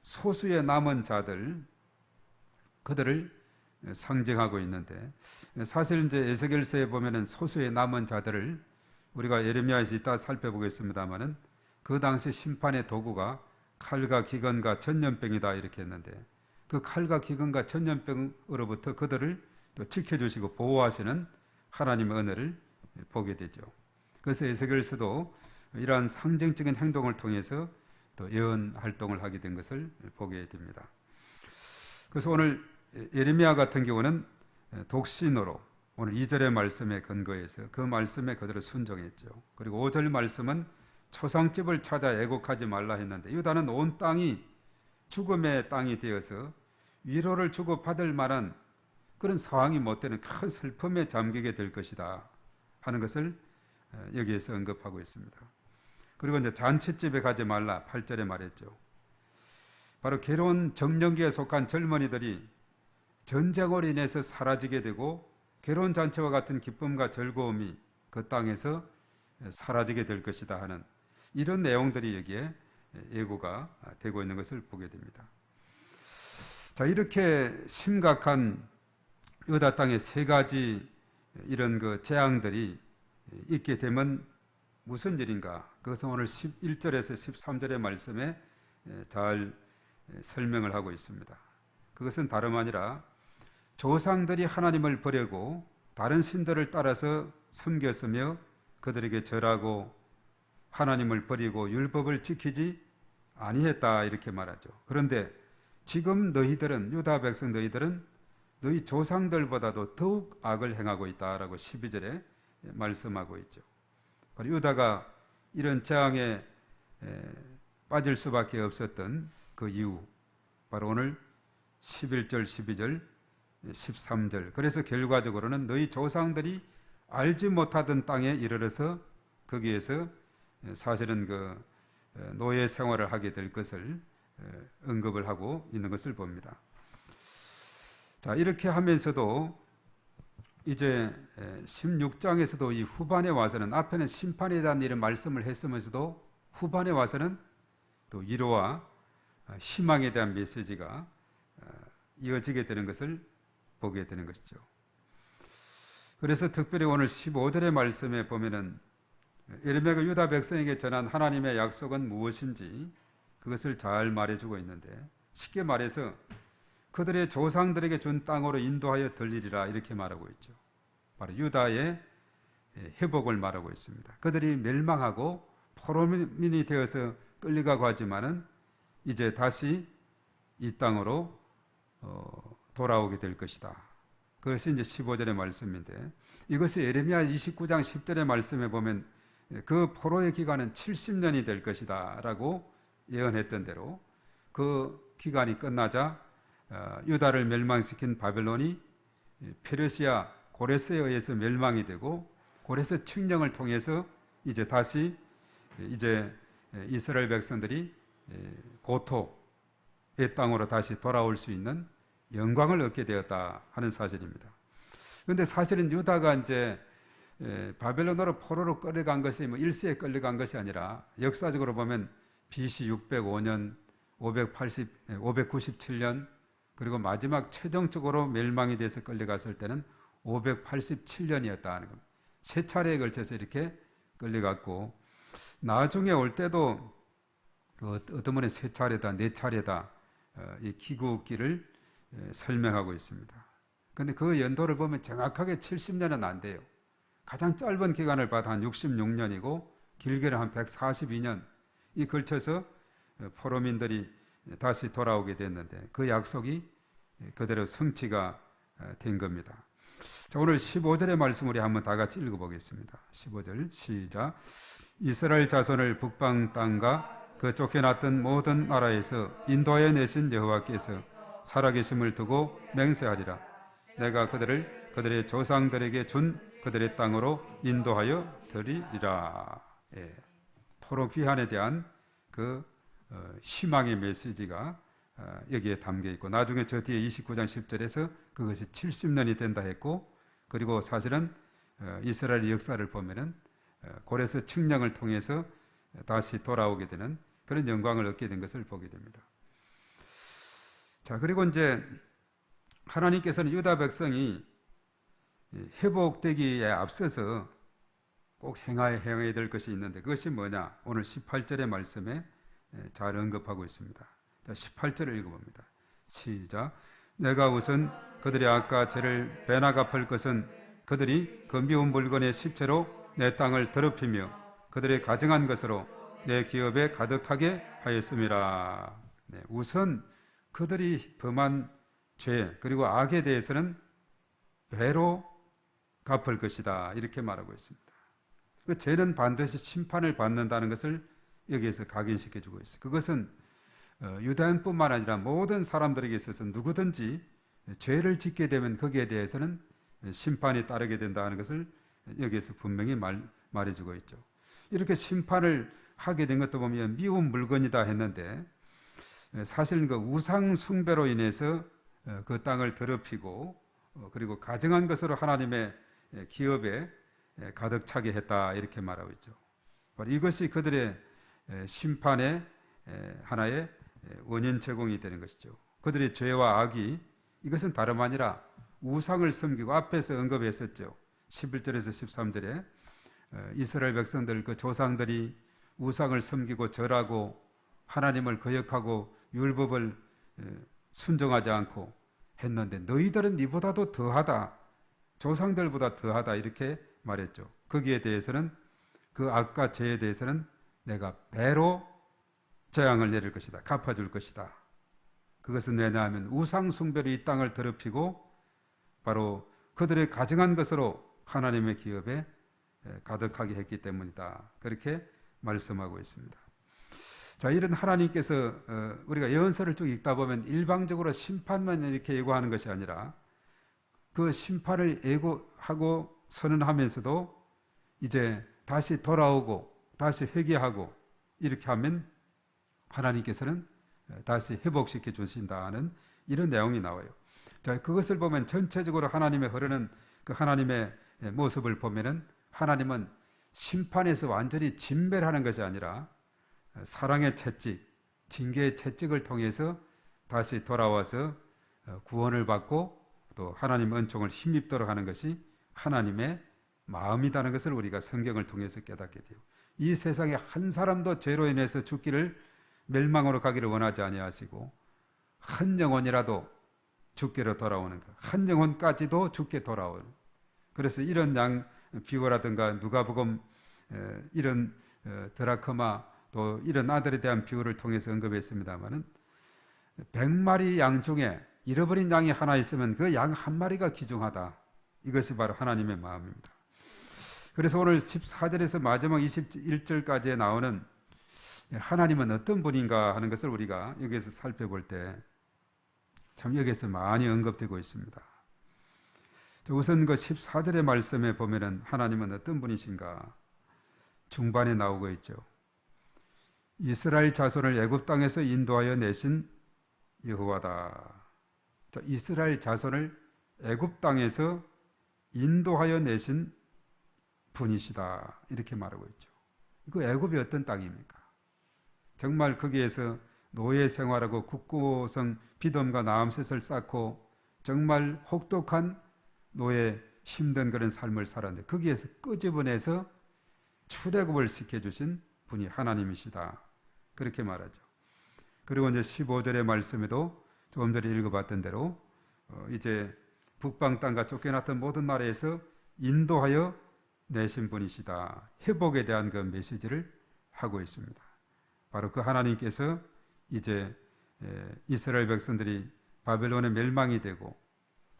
소수의 남은 자들 그들을 상징하고 있는데 사실 이제 에스겔서에 보면은 소수의 남은 자들을 우리가 예레미야에서 이따 살펴보겠습니다만은 그 당시 심판의 도구가 칼과 기근과 전염병이다 이렇게 했는데 그 칼과 기근과 전염병으로부터 그들을 또 지켜주시고 보호하시는 하나님의 은혜를 보게 되죠. 그래서 에스겔서도 이러한 상징적인 행동을 통해서 또 예언 활동을 하게 된 것을 보게 됩니다. 그래서 오늘 예레미야 같은 경우는 독신으로 오늘 2절의 말씀에 근거해서 그 말씀에 그대로 순종했죠. 그리고 5절 말씀은 초상집을 찾아 애곡하지 말라 했는데 유다는 온 땅이 죽음의 땅이 되어서 위로를 주고 받을 만한 그런 상황이 못 되는 큰 슬픔에 잠기게 될 것이다 하는 것을 여기에서 언급하고 있습니다. 그리고 이제 잔치집에 가지 말라 8절에 말했죠. 바로 괴로운 정년기에 속한 젊은이들이 전쟁으로 인해서 사라지게 되고 괴로운 잔치와 같은 기쁨과 즐거움이 그 땅에서 사라지게 될 것이다 하는 이런 내용들이 여기에 예고가 되고 있는 것을 보게 됩니다. 자, 이렇게 심각한 유다 땅의 세 가지 이런 그 재앙들이 있게 되면 무슨 일인가? 그것은 오늘 11절에서 13절의 말씀에 잘 설명을 하고 있습니다. 그것은 다름 아니라 조상들이 하나님을 버리고 다른 신들을 따라서 섬겼으며 그들에게 절하고 하나님을 버리고 율법을 지키지 아니했다 이렇게 말하죠. 그런데 지금 너희들은 유다 백성 너희들은 너희 조상들보다도 더욱 악을 행하고 있다라고 12절에 말씀하고 있죠. 바로 유다가 이런 재앙에 빠질 수밖에 없었던 그 이유 바로 오늘 11절, 12절, 13절 그래서 결과적으로는 너희 조상들이 알지 못하던 땅에 이르러서 거기에서 사실은 그 노예 생활을 하게 될 것을 언급을 하고 있는 것을 봅니다. 자, 이렇게 하면서도 이제 16장에서도 이 후반에 와서는 앞에는 심판에 대한 이런 말씀을 했으면서도 후반에 와서는 또 위로와 희망에 대한 메시지가 이어지게 되는 것을 보게 되는 것이죠. 그래서 특별히 오늘 15절의 말씀에 보면은 예레미야가 유다 백성에게 전한 하나님의 약속은 무엇인지 그것을 잘 말해주고 있는데 쉽게 말해서 그들의 조상들에게 준 땅으로 인도하여 들리리라 이렇게 말하고 있죠. 바로 유다의 회복을 말하고 있습니다. 그들이 멸망하고 포로민이 되어서 끌려가고 하지만은 이제 다시 이 땅으로 돌아오게 될 것이다. 그것이 이제 15절의 말씀인데 이것이 예레미야 29장 10절의 말씀에 보면 그 포로의 기간은 70년이 될 것이다 라고 예언했던 대로 그 기간이 끝나자 유다를 멸망시킨 바벨론이 페르시아 고레스에 의해서 멸망이 되고 고레스 칙령을 통해서 이제 다시 이제 이스라엘 백성들이 고토의 땅으로 다시 돌아올 수 있는 영광을 얻게 되었다 하는 사실입니다. 그런데 사실은 유다가 이제 바벨론으로 포로로 끌려간 것이 뭐 일시에 끌려간 것이 아니라 역사적으로 보면 BC 605년, 597년 그리고 마지막 최종적으로 멸망이 돼서 끌려갔을 때는 587년이었다 하는 겁니다. 세 차례에 걸쳐서 이렇게 끌려갔고 나중에 올 때도 어떤 분은 세 차례다, 네 차례다 이 귀국기를 설명하고 있습니다. 그런데 그 연도를 보면 정확하게 70년은 안 돼요. 가장 짧은 기간을 봐도 한 66년이고 길게는 한 142년 이 걸쳐서 포로민들이 다시 돌아오게 됐는데 그 약속이 그대로 성취가 된 겁니다. 자, 오늘 15절의 말씀 우리 한번 다 같이 읽어보겠습니다. 15절 시작. 이스라엘 자손을 북방 땅과 그 쫓겨났던 모든 나라에서 인도하여 내신 여호와께서 살아계심을 두고 맹세하리라. 내가 그들을 그들의 조상들에게 준 그들의 땅으로 인도하여 드리리라. 예. 포로 귀환에 대한 그 희망의 메시지가 여기에 담겨 있고 나중에 저 뒤에 29장 10절에서 그것이 70년이 된다 했고 그리고 사실은 이스라엘의 역사를 보면은 고레스 측량을 통해서 다시 돌아오게 되는 그런 영광을 얻게 된 것을 보게 됩니다. 자, 그리고 이제 하나님께서는 유다 백성이 회복되기에 앞서서 꼭 행해야 될 것이 있는데 그것이 뭐냐? 오늘 18절의 말씀에 잘 언급하고 있습니다. 자, 18절을 읽어봅니다. 시작. 내가 우선 그들이 아까 죄를 배나 갚을 것은 그들이 그 미운 물건의 시체로 내 땅을 더럽히며 그들의 가증한 것으로 내 기업에 가득하게 하였음이라. 네, 우선 그들이 범한 죄 그리고 악에 대해서는 배로 갚을 것이다 이렇게 말하고 있습니다. 그 죄는 반드시 심판을 받는다는 것을 여기에서 각인시켜주고 있어요. 그것은 유대인뿐만 아니라 모든 사람들에게 있어서 누구든지 죄를 짓게 되면 거기에 대해서는 심판이 따르게 된다는 것을 여기에서 분명히 말해주고 있죠. 이렇게 심판을 하게 된 것도 보면 미운 물건이다 했는데 사실은 그 우상 숭배로 인해서 그 땅을 더럽히고 그리고 가증한 것으로 하나님의 기업에 가득 차게 했다 이렇게 말하고 있죠. 이것이 그들의 심판의 하나의 원인 제공이 되는 것이죠. 그들의 죄와 악이 이것은 다름 아니라 우상을 섬기고 앞에서 언급했었죠. 11절에서 13절에 이스라엘 백성들 그 조상들이 우상을 섬기고 절하고 하나님을 거역하고 율법을 순종하지 않고 했는데 너희들은 니보다도 더하다. 조상들보다 더하다 이렇게 말했죠. 거기에 대해서는 그 악과 죄에 대해서는 내가 배로 재앙을 내릴 것이다. 갚아줄 것이다. 그것은 왜냐하면 우상 숭배로 이 땅을 더럽히고 바로 그들의 가증한 것으로 하나님의 기업에 가득하게 했기 때문이다. 그렇게 말씀하고 있습니다. 자, 이런 하나님께서 우리가 예언서를 쭉 읽다 보면 일방적으로 심판만 이렇게 예고하는 것이 아니라 그 심판을 예고하고 선언하면서도 이제 다시 돌아오고 다시 회개하고 이렇게 하면 하나님께서는 다시 회복시켜 주신다는 이런 내용이 나와요. 자, 그것을 보면 전체적으로 하나님의 흐르는 그 하나님의 모습을 보면은 하나님은 심판에서 완전히 진멸하는 것이 아니라 사랑의 채찍, 징계의 채찍을 통해서 다시 돌아와서 구원을 받고 또 하나님 은총을 힘입도록 하는 것이 하나님의 마음이라는 것을 우리가 성경을 통해서 깨닫게 돼요. 이 세상에 한 사람도 죄로 인해서 죽기를 멸망으로 가기를 원하지 아니하시고 한 영혼이라도 죽게로 돌아오는 것, 한 영혼까지도 죽게 돌아오는. 그래서 이런 비유라든가 누가복음 이런 드라크마 또 이런 아들에 대한 비유를 통해서 언급했습니다만은 100마리 양 중에 잃어버린 양이 하나 있으면 그 양 한 마리가 귀중하다. 이것이 바로 하나님의 마음입니다. 그래서 오늘 14절에서 마지막 21절까지에 나오는 하나님은 어떤 분인가 하는 것을 우리가 여기에서 살펴볼 때 참 여기에서 많이 언급되고 있습니다. 우선 그 14절의 말씀에 보면은 하나님은 어떤 분이신가 중반에 나오고 있죠. 이스라엘 자손을 애굽 땅에서 인도하여 내신 여호와다. 자, 이스라엘 자손을 애굽 땅에서 인도하여 내신 분이시다. 이렇게 말하고 있죠. 그 애굽이 어떤 땅입니까? 정말 거기에서 노예 생활하고 국고성 비듬과 나암셋을 쌓고 정말 혹독한 노예 힘든 그런 삶을 살았는데 거기에서 끄집어내서 출애굽을 시켜주신 분이 하나님이시다. 그렇게 말하죠. 그리고 이제 15절의 말씀에도 조금 전에 읽어봤던 대로 이제 북방 땅과 쫓겨났던 모든 나라에서 인도하여 내신 분이시다. 회복에 대한 그 메시지를 하고 있습니다. 바로 그 하나님께서 이제 이스라엘 백성들이 바벨론의 멸망이 되고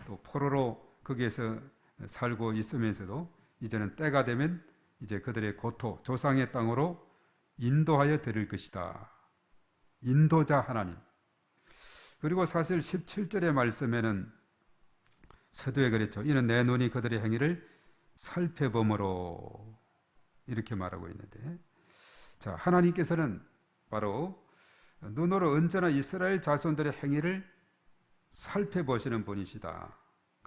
또 포로로 거기에서 살고 있으면서도 이제는 때가 되면 이제 그들의 고토 조상의 땅으로 인도하여 드릴 것이다. 인도자 하나님. 그리고 사실 17절의 말씀에는 서두에 그랬죠. 이는 내 눈이 그들의 행위를 살펴보므로 이렇게 말하고 있는데 자, 하나님께서는 바로 눈으로 언제나 이스라엘 자손들의 행위를 살펴보시는 분이시다.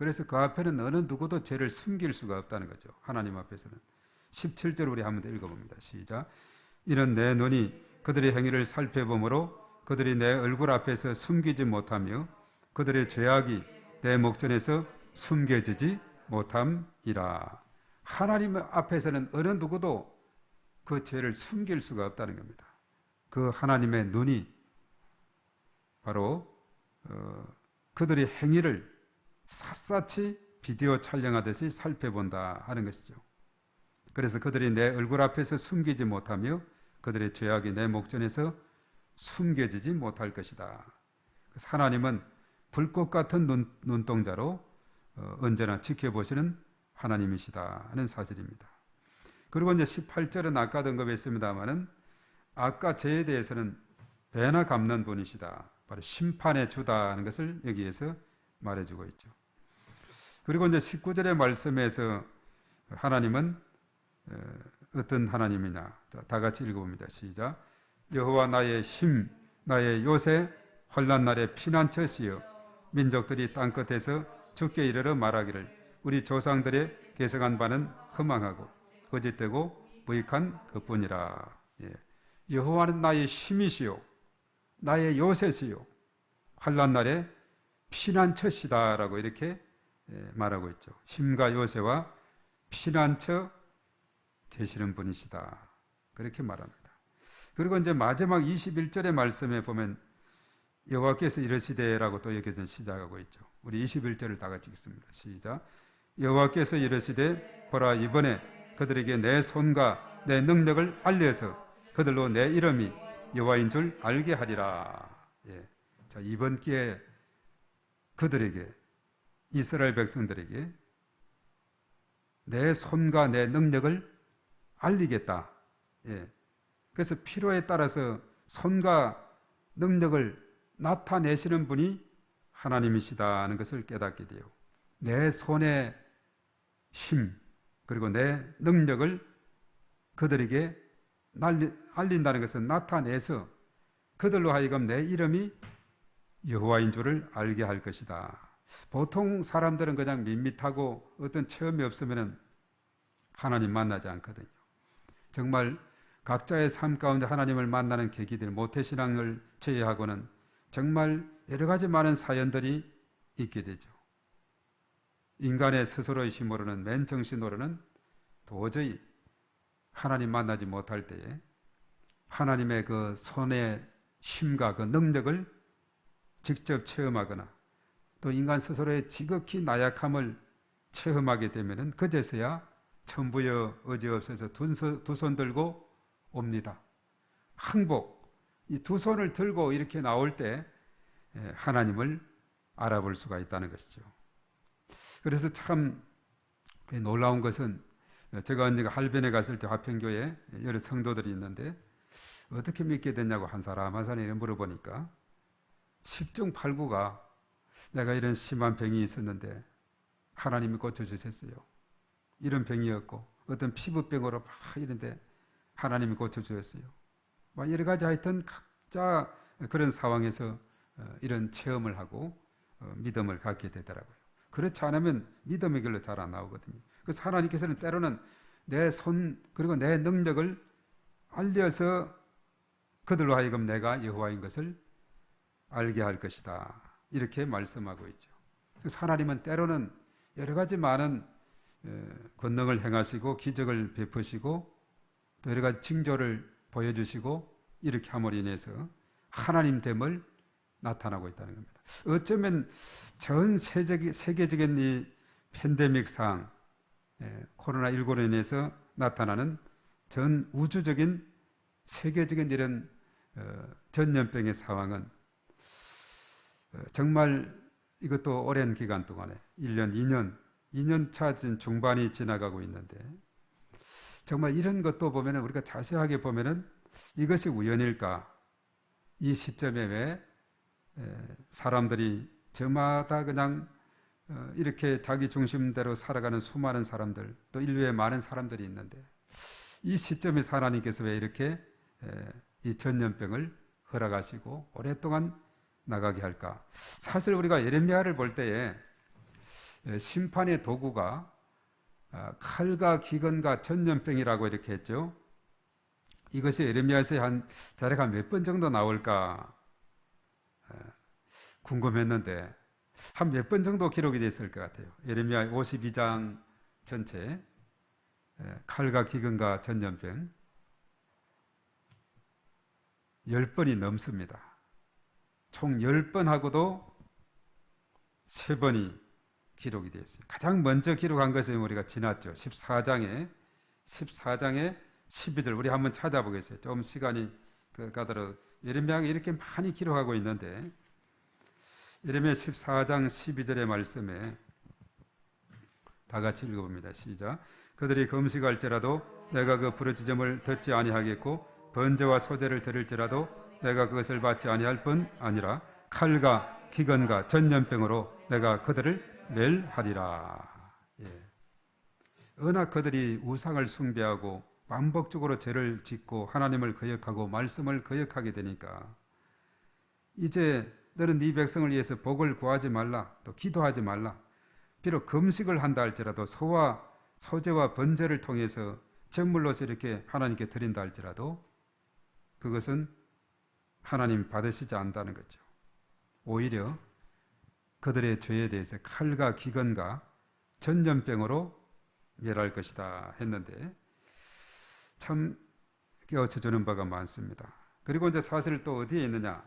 그래서 그 앞에는 어느 누구도 죄를 숨길 수가 없다는 거죠. 하나님 앞에서는. 17절 우리 한 번 더 읽어봅니다. 시작. 이는 내 눈이 그들의 행위를 살펴보므로 그들이 내 얼굴 앞에서 숨기지 못하며 그들의 죄악이 내 목전에서 숨겨지지 못함이라. 하나님 앞에서는 어느 누구도 그 죄를 숨길 수가 없다는 겁니다. 그 하나님의 눈이 바로 그들의 행위를 샅샅이 비디오 촬영하듯이 살펴본다 하는 것이죠. 그래서 그들이 내 얼굴 앞에서 숨기지 못하며 그들의 죄악이 내 목전에서 숨겨지지 못할 것이다. 그래서 하나님은 불꽃 같은 눈동자로 언제나 지켜보시는 하나님이시다 하는 사실입니다. 그리고 이제 18절은 아까도 언급했습니다마는 아까 죄에 대해서는 배나 갚는 분이시다. 바로 심판의 주다 하는 것을 여기에서 말해주고 있죠. 그리고 이제 19절의 말씀에서 하나님은 어떤 하나님이냐? 자, 다 같이 읽어봅니다. 시작. 여호와 나의 힘, 나의 요새, 환난 날의 피난처시여 민족들이 땅끝에서 주께 이르러 말하기를 우리 조상들의 계승한 바는 허망하고 거짓되고 무익한 그뿐이라. 예. 여호와는 나의 힘이시요 나의 요새시요 환난 날의 피난처시다라고 이렇게 말하고 있죠. 힘과 요새와 피난처 되시는 분이시다. 그렇게 말합니다. 그리고 이제 마지막 21절의 말씀에 보면 여호와께서 이르시되라고 또 여기서 시작하고 있죠. 우리 21절을 다 같이 읽습니다. 시작. 여호와께서 이르시되 보라 이번에 그들에게 내 손과 내 능력을 알려서 그들로 내 이름이 여호와인 줄 알게 하리라. 예. 자, 이번 기회에 그들에게 이스라엘 백성들에게 내 손과 내 능력을 알리겠다. 예. 그래서 필요에 따라서 손과 능력을 나타내시는 분이 하나님이시다는 것을 깨닫게 돼요. 내 손의 힘 그리고 내 능력을 그들에게 알린다는 것은 나타내서 그들로 하여금 내 이름이 여호와인 줄을 알게 할 것이다. 보통 사람들은 그냥 밋밋하고 어떤 체험이 없으면 하나님 만나지 않거든요. 정말 각자의 삶 가운데 하나님을 만나는 계기들, 모태신앙을 제외하고는 정말 여러 가지 많은 사연들이 있게 되죠. 인간의 스스로의 힘으로는, 맨정신으로는 도저히 하나님 만나지 못할 때에 하나님의 그 손의 힘과 그 능력을 직접 체험하거나 또 인간 스스로의 지극히 나약함을 체험하게 되면은 그제서야 천부여 어지없어서 두 손 들고 옵니다. 항복, 이 두 손을 들고 이렇게 나올 때 하나님을 알아볼 수가 있다는 것이죠. 그래서 참 놀라운 것은 제가 언젠가 할변에 갔을 때 화평교회 여러 성도들이 있는데 어떻게 믿게 됐냐고 한 사람 한 사람이 물어보니까 10중 8구가 내가 이런 심한 병이 있었는데 하나님이 고쳐주셨어요. 이런 병이었고 어떤 피부병으로 막 이런데 하나님이 고쳐주셨어요. 막 여러 가지 하여튼 각자 그런 상황에서 이런 체험을 하고 믿음을 갖게 되더라고요. 그렇지 않으면 믿음의 길로 잘 안 나오거든요. 그래서 하나님께서는 때로는 내 손 그리고 내 능력을 알려서 그들로 하여금 내가 여호와인 것을 알게 할 것이다. 이렇게 말씀하고 있죠. 그래서 하나님은 때로는 여러 가지 많은 권능을 행하시고 기적을 베푸시고 또 여러 가지 징조를 보여주시고 이렇게 함으로 인해서 하나님됨을 나타나고 있다는 겁니다. 어쩌면 전 세계적인 이 팬데믹 상황, 코로나19로 인해서 나타나는 전 우주적인 세계적인 이런 전염병의 상황은 정말 이것도 오랜 기간 동안에 1년, 2년 차 중반이 지나가고 있는데 정말 이런 것도 보면 우리가 자세하게 보면 이것이 우연일까? 이 시점에 왜 사람들이 저마다 그냥 이렇게 자기 중심대로 살아가는 수많은 사람들 또 인류에 많은 사람들이 있는데 이 시점에 하나님께서 왜 이렇게 이 전염병을 허락하시고 오랫동안 나가게 할까? 사실 우리가 예레미야를 볼 때에 심판의 도구가 칼과 기근과 전염병이라고 이렇게 했죠. 이것이 예레미야에서 대략 한 몇 번 정도 나올까 궁금했는데 한 몇 번 정도 기록이 됐을 것 같아요. 예레미야 52장 전체 칼과 기근과 전염병 10번이 넘습니다. 총 10번하고도 3번이 기록이 되어 있어요. 가장 먼저 기록한 것은 우리가 지났죠. 14장에 12절 우리 한번 찾아보겠어요. 좀 시간이 가더라도 예레미야가 이렇게 많이 기록하고 있는데 예레미야 14장 12절의 말씀에 다 같이 읽어봅니다. 시작. 그들이 금식할지라도 내가 그 부르짖음을 듣지 아니하겠고 번제와 소제를 드릴지라도 내가 그것을 받지 아니할 뿐 아니라 칼과 기근과 전염병으로 내가 그들을 멸하리라. 워낙 그들이 우상을 숭배하고 반복적으로 죄를 짓고 하나님을 거역하고 말씀을 거역하게 되니까 이제 너는 네 백성을 위해서 복을 구하지 말라, 또 기도하지 말라. 비록 금식을 한다 할지라도 소와 소제와 번제를 통해서 제물로서 이렇게 하나님께 드린다 할지라도 그것은 하나님 받으시지 않는다는 거죠. 오히려 그들의 죄에 대해서 칼과 기근과 전염병으로 멸할 것이다 했는데 참 깨우쳐주는 바가 많습니다. 그리고 이제 사실 또 어디에 있느냐?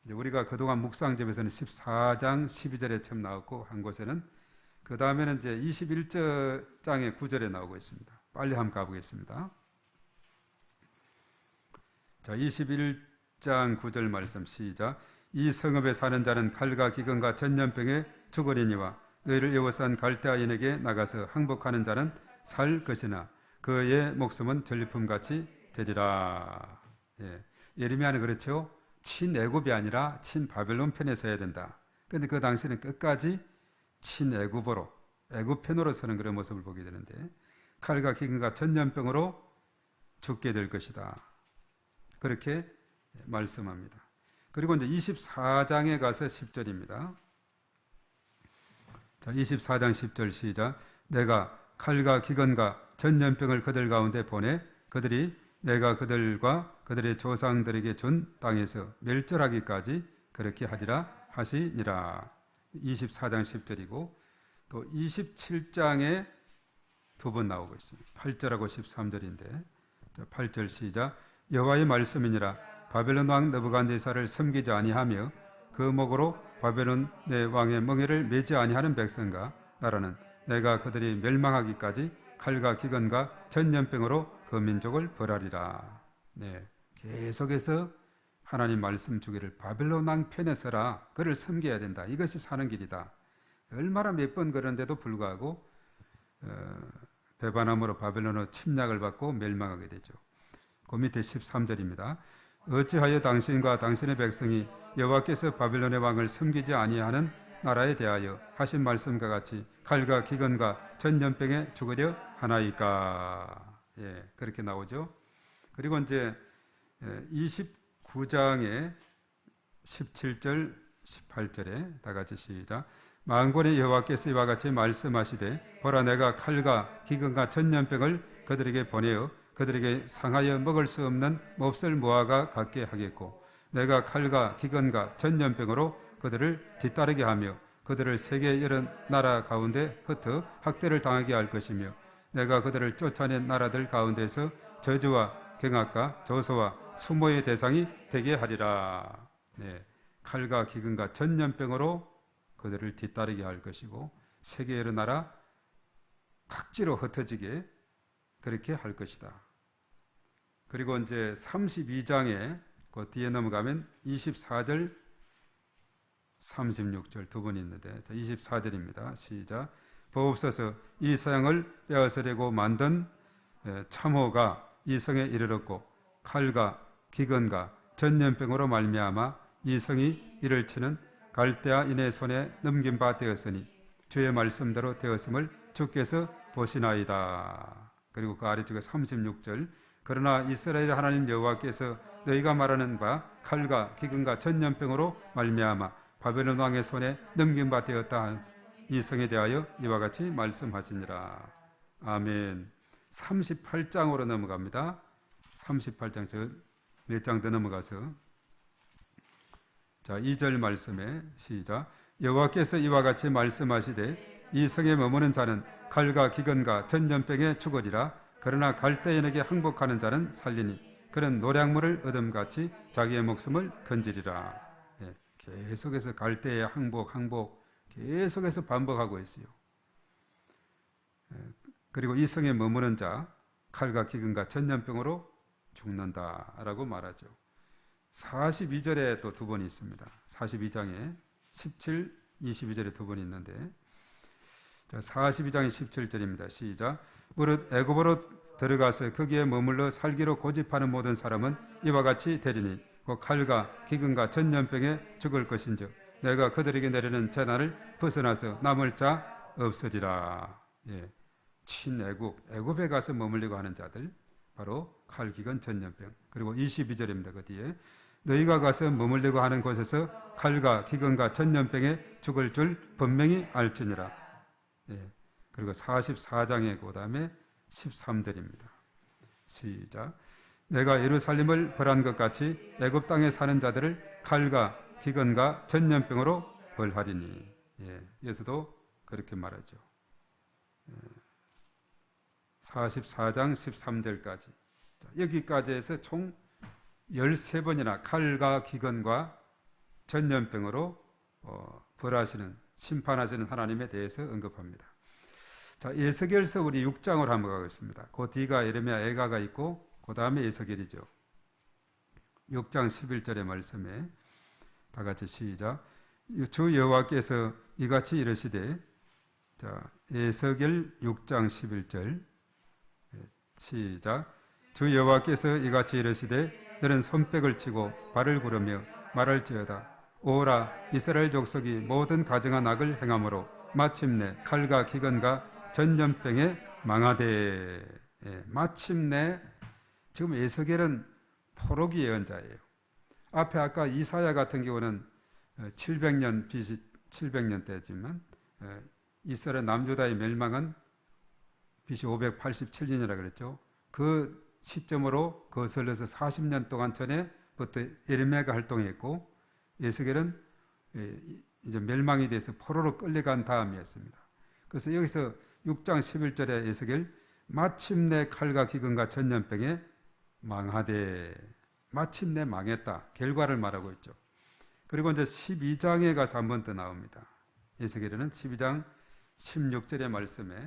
이제 우리가 그동안 묵상집에서는 14장 12절에 처음 나왔고 한 곳에는 그 다음에는 이제 21장의 9절에 나오고 있습니다. 빨리 한번 가보겠습니다. 자, 21장 9절 말씀 시작. 이 성읍에 사는 자는 칼과 기근과 전염병에 죽으리니와 너희를 에워싼 갈대아인에게 나가서 항복하는 자는 살 것이나 그의 목숨은 전리품같이 되리라. 예레미야는 그렇죠. 친애굽이 아니라 친바벨론 편에 서야 된다. 그런데 그 당시에는 끝까지 친애굽으로 애굽 편으로 서는 그런 모습을 보게 되는데 칼과 기근과 전염병으로 죽게 될 것이다. 그렇게 말씀합니다. 그리고 이제 24장에 가서 10절입니다. 자, 24장 10절 시작. 내가 칼과 기근과 전염병을 그들 가운데 보내 그들이 내가 그들과 그들의 조상들에게 준 땅에서 멸절하기까지 그렇게 하리라 하시니라. 24장 10절이고 또 27장에 두 번 나오고 있습니다. 8절하고 13절인데 8절 시작. 여호와의 말씀이니라. 바벨론 왕 느부갓네살을 섬기지 아니하며 그 목으로 바벨론 내 왕의 멍에를 매지 아니하는 백성과 나라는 내가 그들이 멸망하기까지 칼과 기근과 전염병으로 그 민족을 벌하리라. 계속해서 하나님 말씀 주기를 바벨론 왕 편에 서라. 그를 섬겨야 된다. 이것이 사는 길이다. 얼마나 몇 번 그런데도 불구하고 배반함으로 바벨론의 침략을 받고 멸망하게 되죠. 그 밑에 13절입니다. 어찌하여 당신과 당신의 백성이 여호와께서 바벨론의 왕을 섬기지 아니하는 나라에 대하여 하신 말씀과 같이 칼과 기근과 전염병에 죽으려 하나이까. 그렇게 나오죠. 그리고 이제 29장의 17절 18절에 다 같이 시작. 만군의 여호와께서 이와 같이 말씀하시되 보라 내가 칼과 기근과 전염병을 그들에게 보내어 그들에게 상하여 먹을 수 없는 몹쓸 무화과 같게 하겠고 내가 칼과 기근과 전염병으로 그들을 뒤따르게 하며 그들을 세계 여러 나라 가운데 흩어 학대를 당하게 할 것이며 내가 그들을 쫓아낸 나라들 가운데서 저주와 경악과 저소와 수모의 대상이 되게 하리라. 칼과 기근과 전염병으로 그들을 뒤따르게 할 것이고 세계 여러 나라 각지로 흩어지게 그렇게 할 것이다. 그리고 이제 32장에 그 뒤에 넘어가면 24절 36절 두 번 있는데 24절입니다. 시작. 보옵소서 이 성을 빼앗으려고 만든 참호가 이 성에 이르렀고 칼과 기근과 전염병으로 말미암아 이 성이 이를 치는 갈대아인의 손에 넘긴 바 되었으니 주의 말씀대로 되었음을 주께서 보시나이다. 그리고 그 아래쪽에 36절 그러나 이스라엘 하나님 여호와께서 너희가 말하는 바 칼과 기근과 전염병으로 말미암아 바벨론 왕의 손에 넘긴 바 되었다 이 성에 대하여 이와 같이 말씀하시니라. 아멘. 38장으로 넘어갑니다. 38장 저 몇 장 더 넘어가서 자 2절 말씀에 시작. 여호와께서 이와 같이 말씀하시되 이 성에 머무는 자는 칼과 기근과 전염병에 죽으리라. 그러나 갈대인에게 항복하는 자는 살리니 그는 노량물을 얻음같이 자기의 목숨을 건지리라. 예, 계속해서 갈대의 항복 계속해서 반복하고 있어요. 예, 그리고 이 성에 머무는 자 칼과 기근과 전염병으로 죽는다라고 말하죠. 42절에 또 두 번 있습니다. 42장에 17, 22절에 두 번 있는데 자, 42장의 17절입니다. 시작. 무릇 애굽으로 들어가서 거기에 머물러 살기로 고집하는 모든 사람은 이와 같이 되리니 그 칼과 기근과 전염병에 죽을 것인즉 내가 그들에게 내리는 재난을 벗어나서 남을 자 없으리라. 예. 애굽에 가서 머물려고 하는 자들 바로 칼, 기근, 전염병. 그리고 22절입니다. 그 뒤에 너희가 가서 머물려고 하는 곳에서 칼과 기근과 전염병에 죽을 줄 분명히 알지니라. 예. 그리고 44장에 그 다음에 13절입니다. 시작. 내가 예루살렘을 벌한 것 같이 애굽 땅에 사는 자들을 칼과 기근과 전염병으로 벌하리니. 예. 예수도 그렇게 말하죠. 44장 13절까지 여기까지 해서 총 13번이나 칼과 기근과 전염병으로 벌하시는 심판하시는 하나님에 대해서 언급합니다. 자, 에스겔서 우리 6장으로 한번 가겠습니다. 그 뒤가 예레미야 애가가 있고 그 다음에 에스겔이죠. 6장 11절의 말씀에 다 같이 시작. 주 여호와께서 이같이 이르시되 자, 에스겔 6장 11절 시작. 주 여호와께서 이같이 이르시되 너는 손뼉을 치고 발을 구르며 말할지어다. 오라 이스라엘 족속이 모든 가증한 악을 행함으로 마침내 칼과 기근과 전염병에 망하되. 예, 마침내 지금 에스겔은 포로기 예언자예요. 앞에 아까 이사야 같은 경우는 700년 BC 700년 때지만 이스라엘 남유다의 멸망은 BC 587년이라 그랬죠. 그 시점으로 거슬러서 40년 동안 전에부터 예레미야가 활동했고 에스겔은 이제 멸망이 돼서 포로로 끌려간 다음이었습니다. 그래서 여기서 6장 11절에 에스겔 마침내 칼과 기근과 전염병에 망하되 마침내 망했다. 결과를 말하고 있죠. 그리고 이제 12장에 가서 한 번 더 나옵니다. 에스겔에는 12장 16절의 말씀에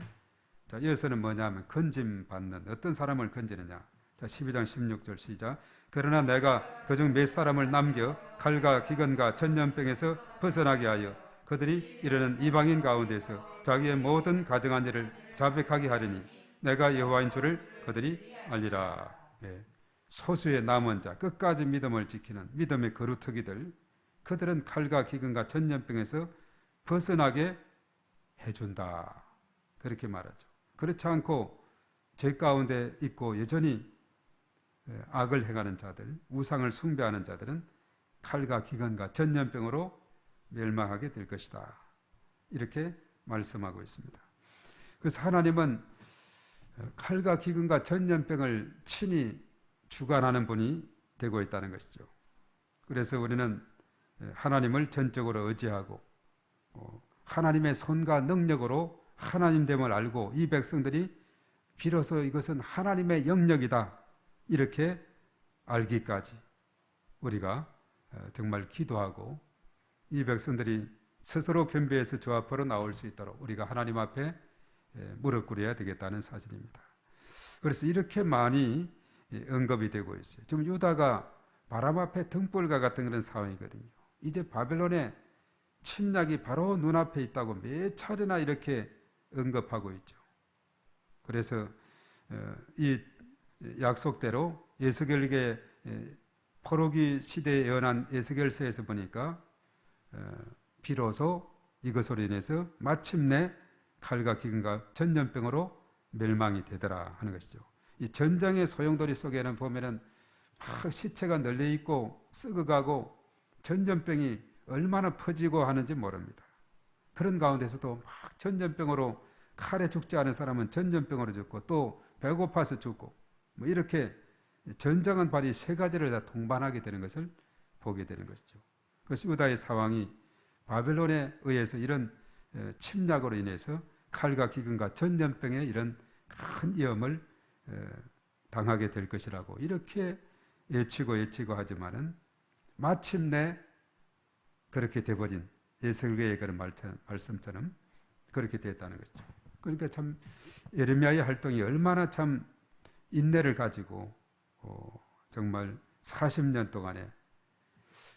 자, 이어서는 뭐냐면 건짐 받는 어떤 사람을 건지느냐. 자, 12장 16절 시작. 그러나 내가 그중 몇 사람을 남겨 칼과 기근과 전염병에서 벗어나게 하여 그들이 이르는 이방인 가운데서 자기의 모든 가정한 일을 자백하게 하리니 내가 여호와인 줄을 그들이 알리라. 예. 소수의 남은 자 끝까지 믿음을 지키는 믿음의 거루터기들 그들은 칼과 기근과 전염병에서 벗어나게 해준다. 그렇게 말하죠. 그렇지 않고 죄 가운데 있고 여전히 악을 행하는 자들, 우상을 숭배하는 자들은 칼과 기근과 전염병으로 멸망하게 될 것이다. 이렇게 말씀하고 있습니다. 그래서 하나님은 칼과 기근과 전염병을 친히 주관하는 분이 되고 있다는 것이죠. 그래서 우리는 하나님을 전적으로 의지하고 하나님의 손과 능력으로 하나님됨을 알고 이 백성들이 비로소 이것은 하나님의 영역이다 이렇게 알기까지 우리가 정말 기도하고 이 백성들이 스스로 겸비해서 주 앞으로 나올 수 있도록 우리가 하나님 앞에 무릎 꿇어야 되겠다는 사실입니다. 그래서 이렇게 많이 언급이 되고 있어요. 지금 유다가 바람 앞에 등불과 같은 그런 상황이거든요. 이제 바벨론의 침략이 바로 눈앞에 있다고 몇 차례나 이렇게 언급하고 있죠. 그래서 이 약속대로 에스겔에게 포로기 시대에 예언한 에스겔서에서 보니까 비로소 이것으로 인해서 마침내 칼과 기근과 전염병으로 멸망이 되더라 하는 것이죠. 이 전쟁의 소용돌이 속에는 보면은 막 시체가 널려 있고 썩어가고 전염병이 얼마나 퍼지고 하는지 모릅니다. 그런 가운데서도 막 전염병으로 칼에 죽지 않은 사람은 전염병으로 죽고 또 배고파서 죽고 뭐 이렇게 전쟁은 발이 세 가지를 다 동반하게 되는 것을 보게 되는 것이죠. 그것이 유다의 상황이 바벨론에 의해서 이런 침략으로 인해서 칼과 기근과 전염병의 이런 큰 위험을 당하게 될 것이라고 이렇게 예치고 하지만은 마침내 그렇게 돼버린 예설계의 그런 말씀처럼 그렇게 됐다는 것이죠. 그러니까 참 예레미야의 활동이 얼마나 참 인내를 가지고 정말 40년 동안에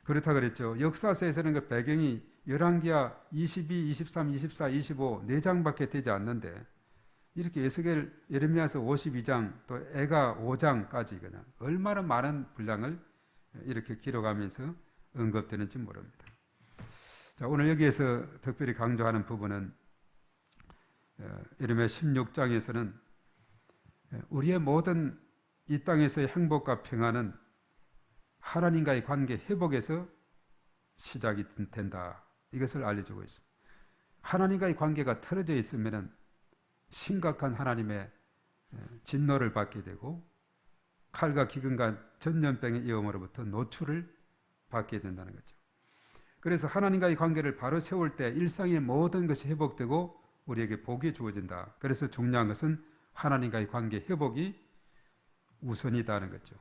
그렇다 그랬죠. 역사서에서는 그 배경이 열왕기하 22, 23, 24, 25 4장밖에 되지 않는데 이렇게 에스겔 예레미야서 52장 또 애가 5장까지 그냥 얼마나 많은 분량을 이렇게 기록하면서 언급되는지 모릅니다. 자, 오늘 여기에서 특별히 강조하는 부분은 예레미야 16장에서는 우리의 모든 이 땅에서의 행복과 평안은 하나님과의 관계 회복에서 시작이 된다. 이것을 알려주고 있습니다. 하나님과의 관계가 틀어져 있으면 심각한 하나님의 진노를 받게 되고 칼과 기근과 전염병의 위험으로부터 노출을 받게 된다는 거죠. 그래서 하나님과의 관계를 바로 세울 때 일상의 모든 것이 회복되고 우리에게 복이 주어진다. 그래서 중요한 것은 하나님과의 관계 회복이 우선이다는 거죠.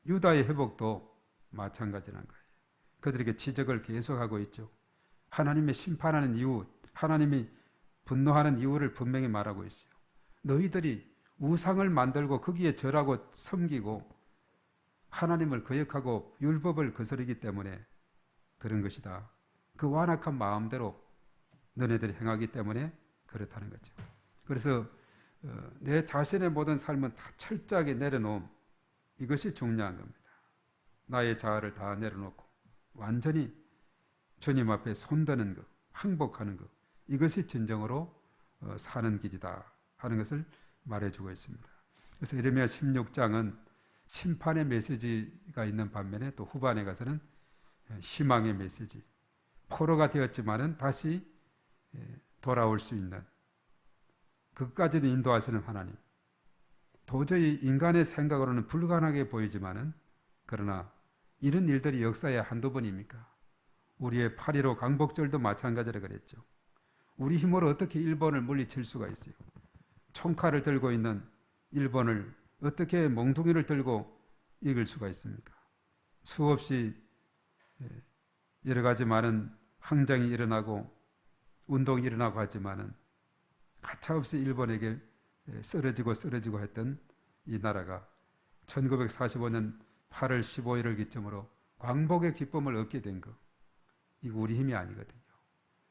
유다의 회복도 마찬가지라는 거예요. 그들에게 지적을 계속하고 있죠. 하나님의 심판하는 이유, 하나님이 분노하는 이유를 분명히 말하고 있어요. 너희들이 우상을 만들고 거기에 절하고 섬기고 하나님을 거역하고 율법을 거스르기 때문에 그런 것이다. 그 완악한 마음대로 너네들이 행하기 때문에 그렇다는 거죠. 그래서 내 자신의 모든 삶은 다 철저하게 내려놓음, 이것이 중요한 겁니다. 나의 자아를 다 내려놓고 완전히 주님 앞에 손드는 것, 항복하는 것, 이것이 진정으로 사는 길이다 하는 것을 말해주고 있습니다. 그래서 예레미야 16장은 심판의 메시지가 있는 반면에 또 후반에 가서는 희망의 메시지, 포로가 되었지만은 다시 돌아올 수 있는 그까지도 인도하시는 하나님. 도저히 인간의 생각으로는 불가능하게 보이지만은 그러나 이런 일들이 역사에 한두 번입니까? 우리의 8.15 강복절도 마찬가지라 그랬죠. 우리 힘으로 어떻게 일본을 물리칠 수가 있어요? 총칼을 들고 있는 일본을 어떻게 몽둥이를 들고 이길 수가 있습니까? 수없이 여러 가지 많은 항쟁이 일어나고 운동이 일어나고 하지만은 가차없이 일본에게 쓰러지고 했던 이 나라가 1945년 8월 15일을 기점으로 광복의 기쁨을 얻게 된 것, 이거 우리 힘이 아니거든요.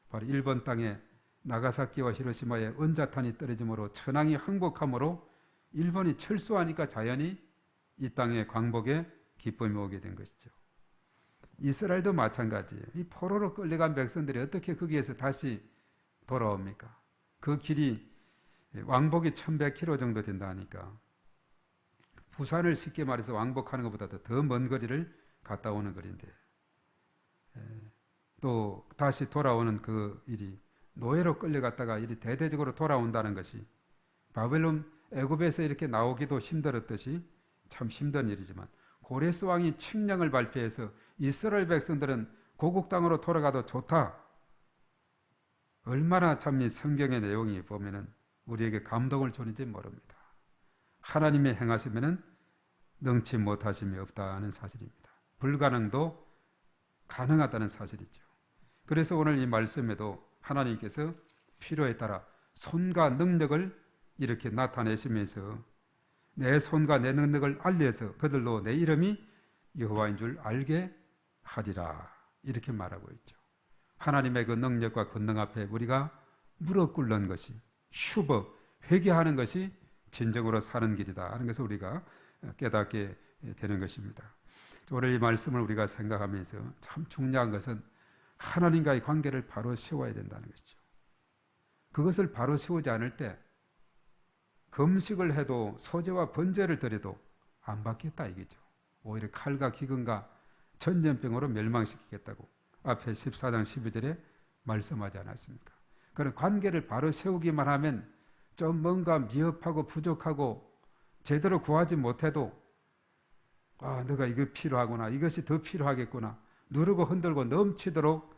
바로 일본 땅에 나가사키와 히로시마에 원자탄이 떨어짐으로 천황이 항복함으로 일본이 철수하니까 자연히 이 땅에 광복의 기쁨이 오게 된 것이죠. 이스라엘도 마찬가지예요. 이 포로로 끌려간 백성들이 어떻게 거기에서 다시 돌아옵니까? 그 길이 왕복이 1100km 정도 된다 하니까 부산을 쉽게 말해서 왕복하는 것보다도 더 먼 거리를 갔다 오는 거리인데 또 다시 돌아오는 그 일이 노예로 끌려갔다가 일이 대대적으로 돌아온다는 것이 바벨론 애굽에서 이렇게 나오기도 힘들었듯이 참 힘든 일이지만 고레스 왕이 칙령을 발표해서 이스라엘 백성들은 고국 땅으로 돌아가도 좋다. 얼마나 참 이 성경의 내용이 보면은 우리에게 감동을 주는지 모릅니다. 하나님의 행하시면은 능치 못하심이 없다는 사실입니다. 불가능도 가능하다는 사실이죠. 그래서 오늘 이 말씀에도 하나님께서 필요에 따라 손과 능력을 이렇게 나타내시면서 내 손과 내 능력을 알려서 그들로 내 이름이 여호와인 줄 알게 하리라 이렇게 말하고 있죠. 하나님의 그 능력과 권능 앞에 우리가 무릎 꿇는 것이 슈버 회개하는 것이 진정으로 사는 길이다 하는 것을 우리가 깨닫게 되는 것입니다. 오늘 이 말씀을 우리가 생각하면서 참 중요한 것은 하나님과의 관계를 바로 세워야 된다는 것이죠. 그것을 바로 세우지 않을 때 금식을 해도 소제와 번제를 드려도 안 받겠다 이거죠. 오히려 칼과 기근과 전염병으로 멸망시키겠다고 앞에 14장 12절에 말씀하지 않았습니까? 그런 관계를 바로 세우기만 하면 좀 뭔가 미흡하고 부족하고 제대로 구하지 못해도 너가 이거 필요하구나, 이것이 더 필요하겠구나, 누르고 흔들고 넘치도록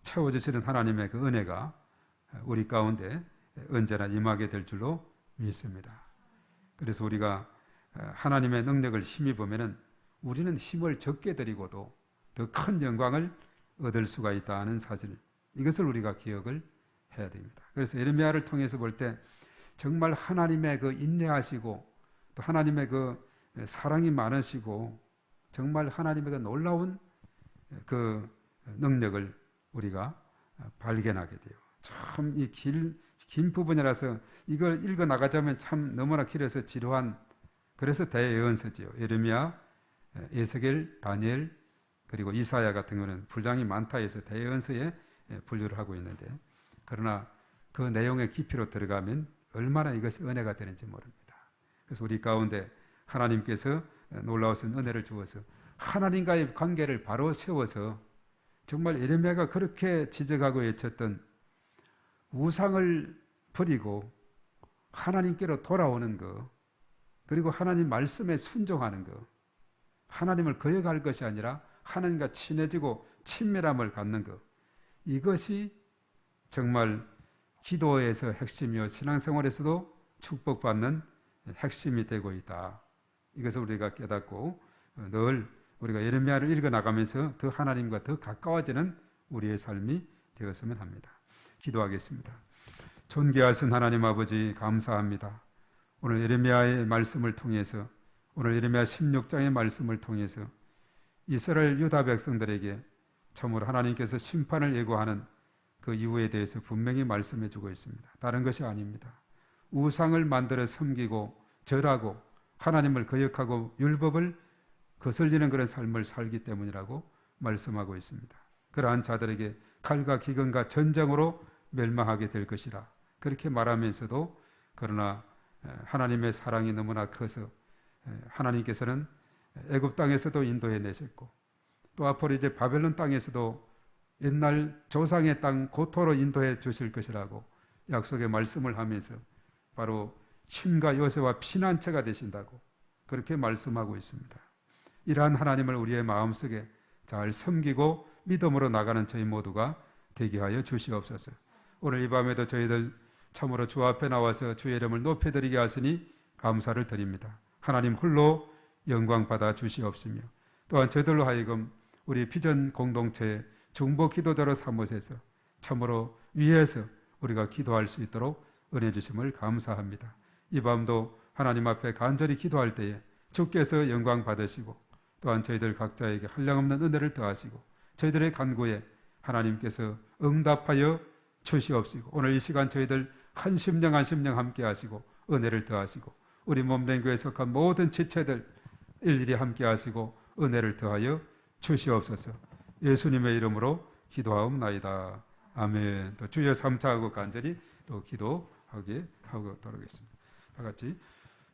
채워주시는 하나님의 그 은혜가 우리 가운데 언제나 임하게 될 줄로 믿습니다. 그래서 우리가 하나님의 능력을 힘입으면 우리는 힘을 적게 드리고도 더 큰 영광을 얻을 수가 있다는 사실, 이것을 우리가 기억을 해야 됩니다. 그래서 예레미야를 통해서 볼 때 정말 하나님의 그 인내하시고 또 하나님의 그 사랑이 많으시고 정말 하나님의 그 놀라운 그 능력을 우리가 발견하게 돼요. 참 이 긴 부분이라서 이걸 읽어 나가자면 참 너무나 길어서 지루한, 그래서 대예언서지요. 예레미야, 에스겔, 다니엘 그리고 이사야 같은 경우는 분량이 많다 해서 대예언서에 분류를 하고 있는데, 그러나 그 내용의 깊이로 들어가면 얼마나 이것이 은혜가 되는지 모릅니다. 그래서 우리 가운데 하나님께서 놀라우신 은혜를 주어서 하나님과의 관계를 바로 세워서 정말 예레미야가 그렇게 지적하고 외쳤던 우상을 버리고 하나님께로 돌아오는 것, 그리고 하나님 말씀에 순종하는 것, 하나님을 거역할 것이 아니라 하나님과 친해지고 친밀함을 갖는 것, 이것이 정말 기도에서 핵심이요 신앙생활에서도 축복받는 핵심이 되고 있다. 이것을 우리가 깨닫고 늘 우리가 예레미야를 읽어나가면서 더 하나님과 더 가까워지는 우리의 삶이 되었으면 합니다. 기도하겠습니다. 존귀하신 하나님 아버지, 감사합니다. 오늘 예레미야의 말씀을 통해서, 오늘 예레미야 16장의 말씀을 통해서 이스라엘 유다 백성들에게 참으로 하나님께서 심판을 예고하는 그 이유에 대해서 분명히 말씀해 주고 있습니다. 다른 것이 아닙니다. 우상을 만들어 섬기고 절하고 하나님을 거역하고 율법을 거슬리는 그런 삶을 살기 때문이라고 말씀하고 있습니다. 그러한 자들에게 칼과 기근과 전쟁으로 멸망하게 될 것이라 그렇게 말하면서도, 그러나 하나님의 사랑이 너무나 커서 하나님께서는 애굽 땅에서도 인도해 내셨고 또 앞으로 이제 바벨론 땅에서도 옛날 조상의 땅 고토로 인도해 주실 것이라고 약속의 말씀을 하면서 바로 힘과 요새와 피난처가 되신다고 그렇게 말씀하고 있습니다. 이러한 하나님을 우리의 마음속에 잘 섬기고 믿음으로 나가는 저희 모두가 되게 하여 주시옵소서. 오늘 이 밤에도 저희들 참으로 주 앞에 나와서 주의 이름을 높여드리게 하시니 감사를 드립니다. 하나님 홀로 영광 받아 주시옵시며, 또한 저들로 하여금 우리 비전 공동체의 중보 기도자로 삼으셔서 참으로 위에서 우리가 기도할 수 있도록 은혜 주심을 감사합니다. 이 밤도 하나님 앞에 간절히 기도할 때에 주께서 영광 받으시고 또한 저희들 각자에게 한량없는 은혜를 더하시고 저희들의 간구에 하나님께서 응답하여 주시옵시고, 오늘 이 시간 저희들 한 심령 한 심령 함께 하시고 은혜를 더하시고 우리 몸된 교회에 속한 모든 지체들 일일이 함께 하시고 은혜를 더하여 주시옵소서. 예수님의 이름으로 기도하옵나이다. 아멘. 또 주여 삼차하고 간절히 또 기도하게 하도록 하겠습니다. 다 같이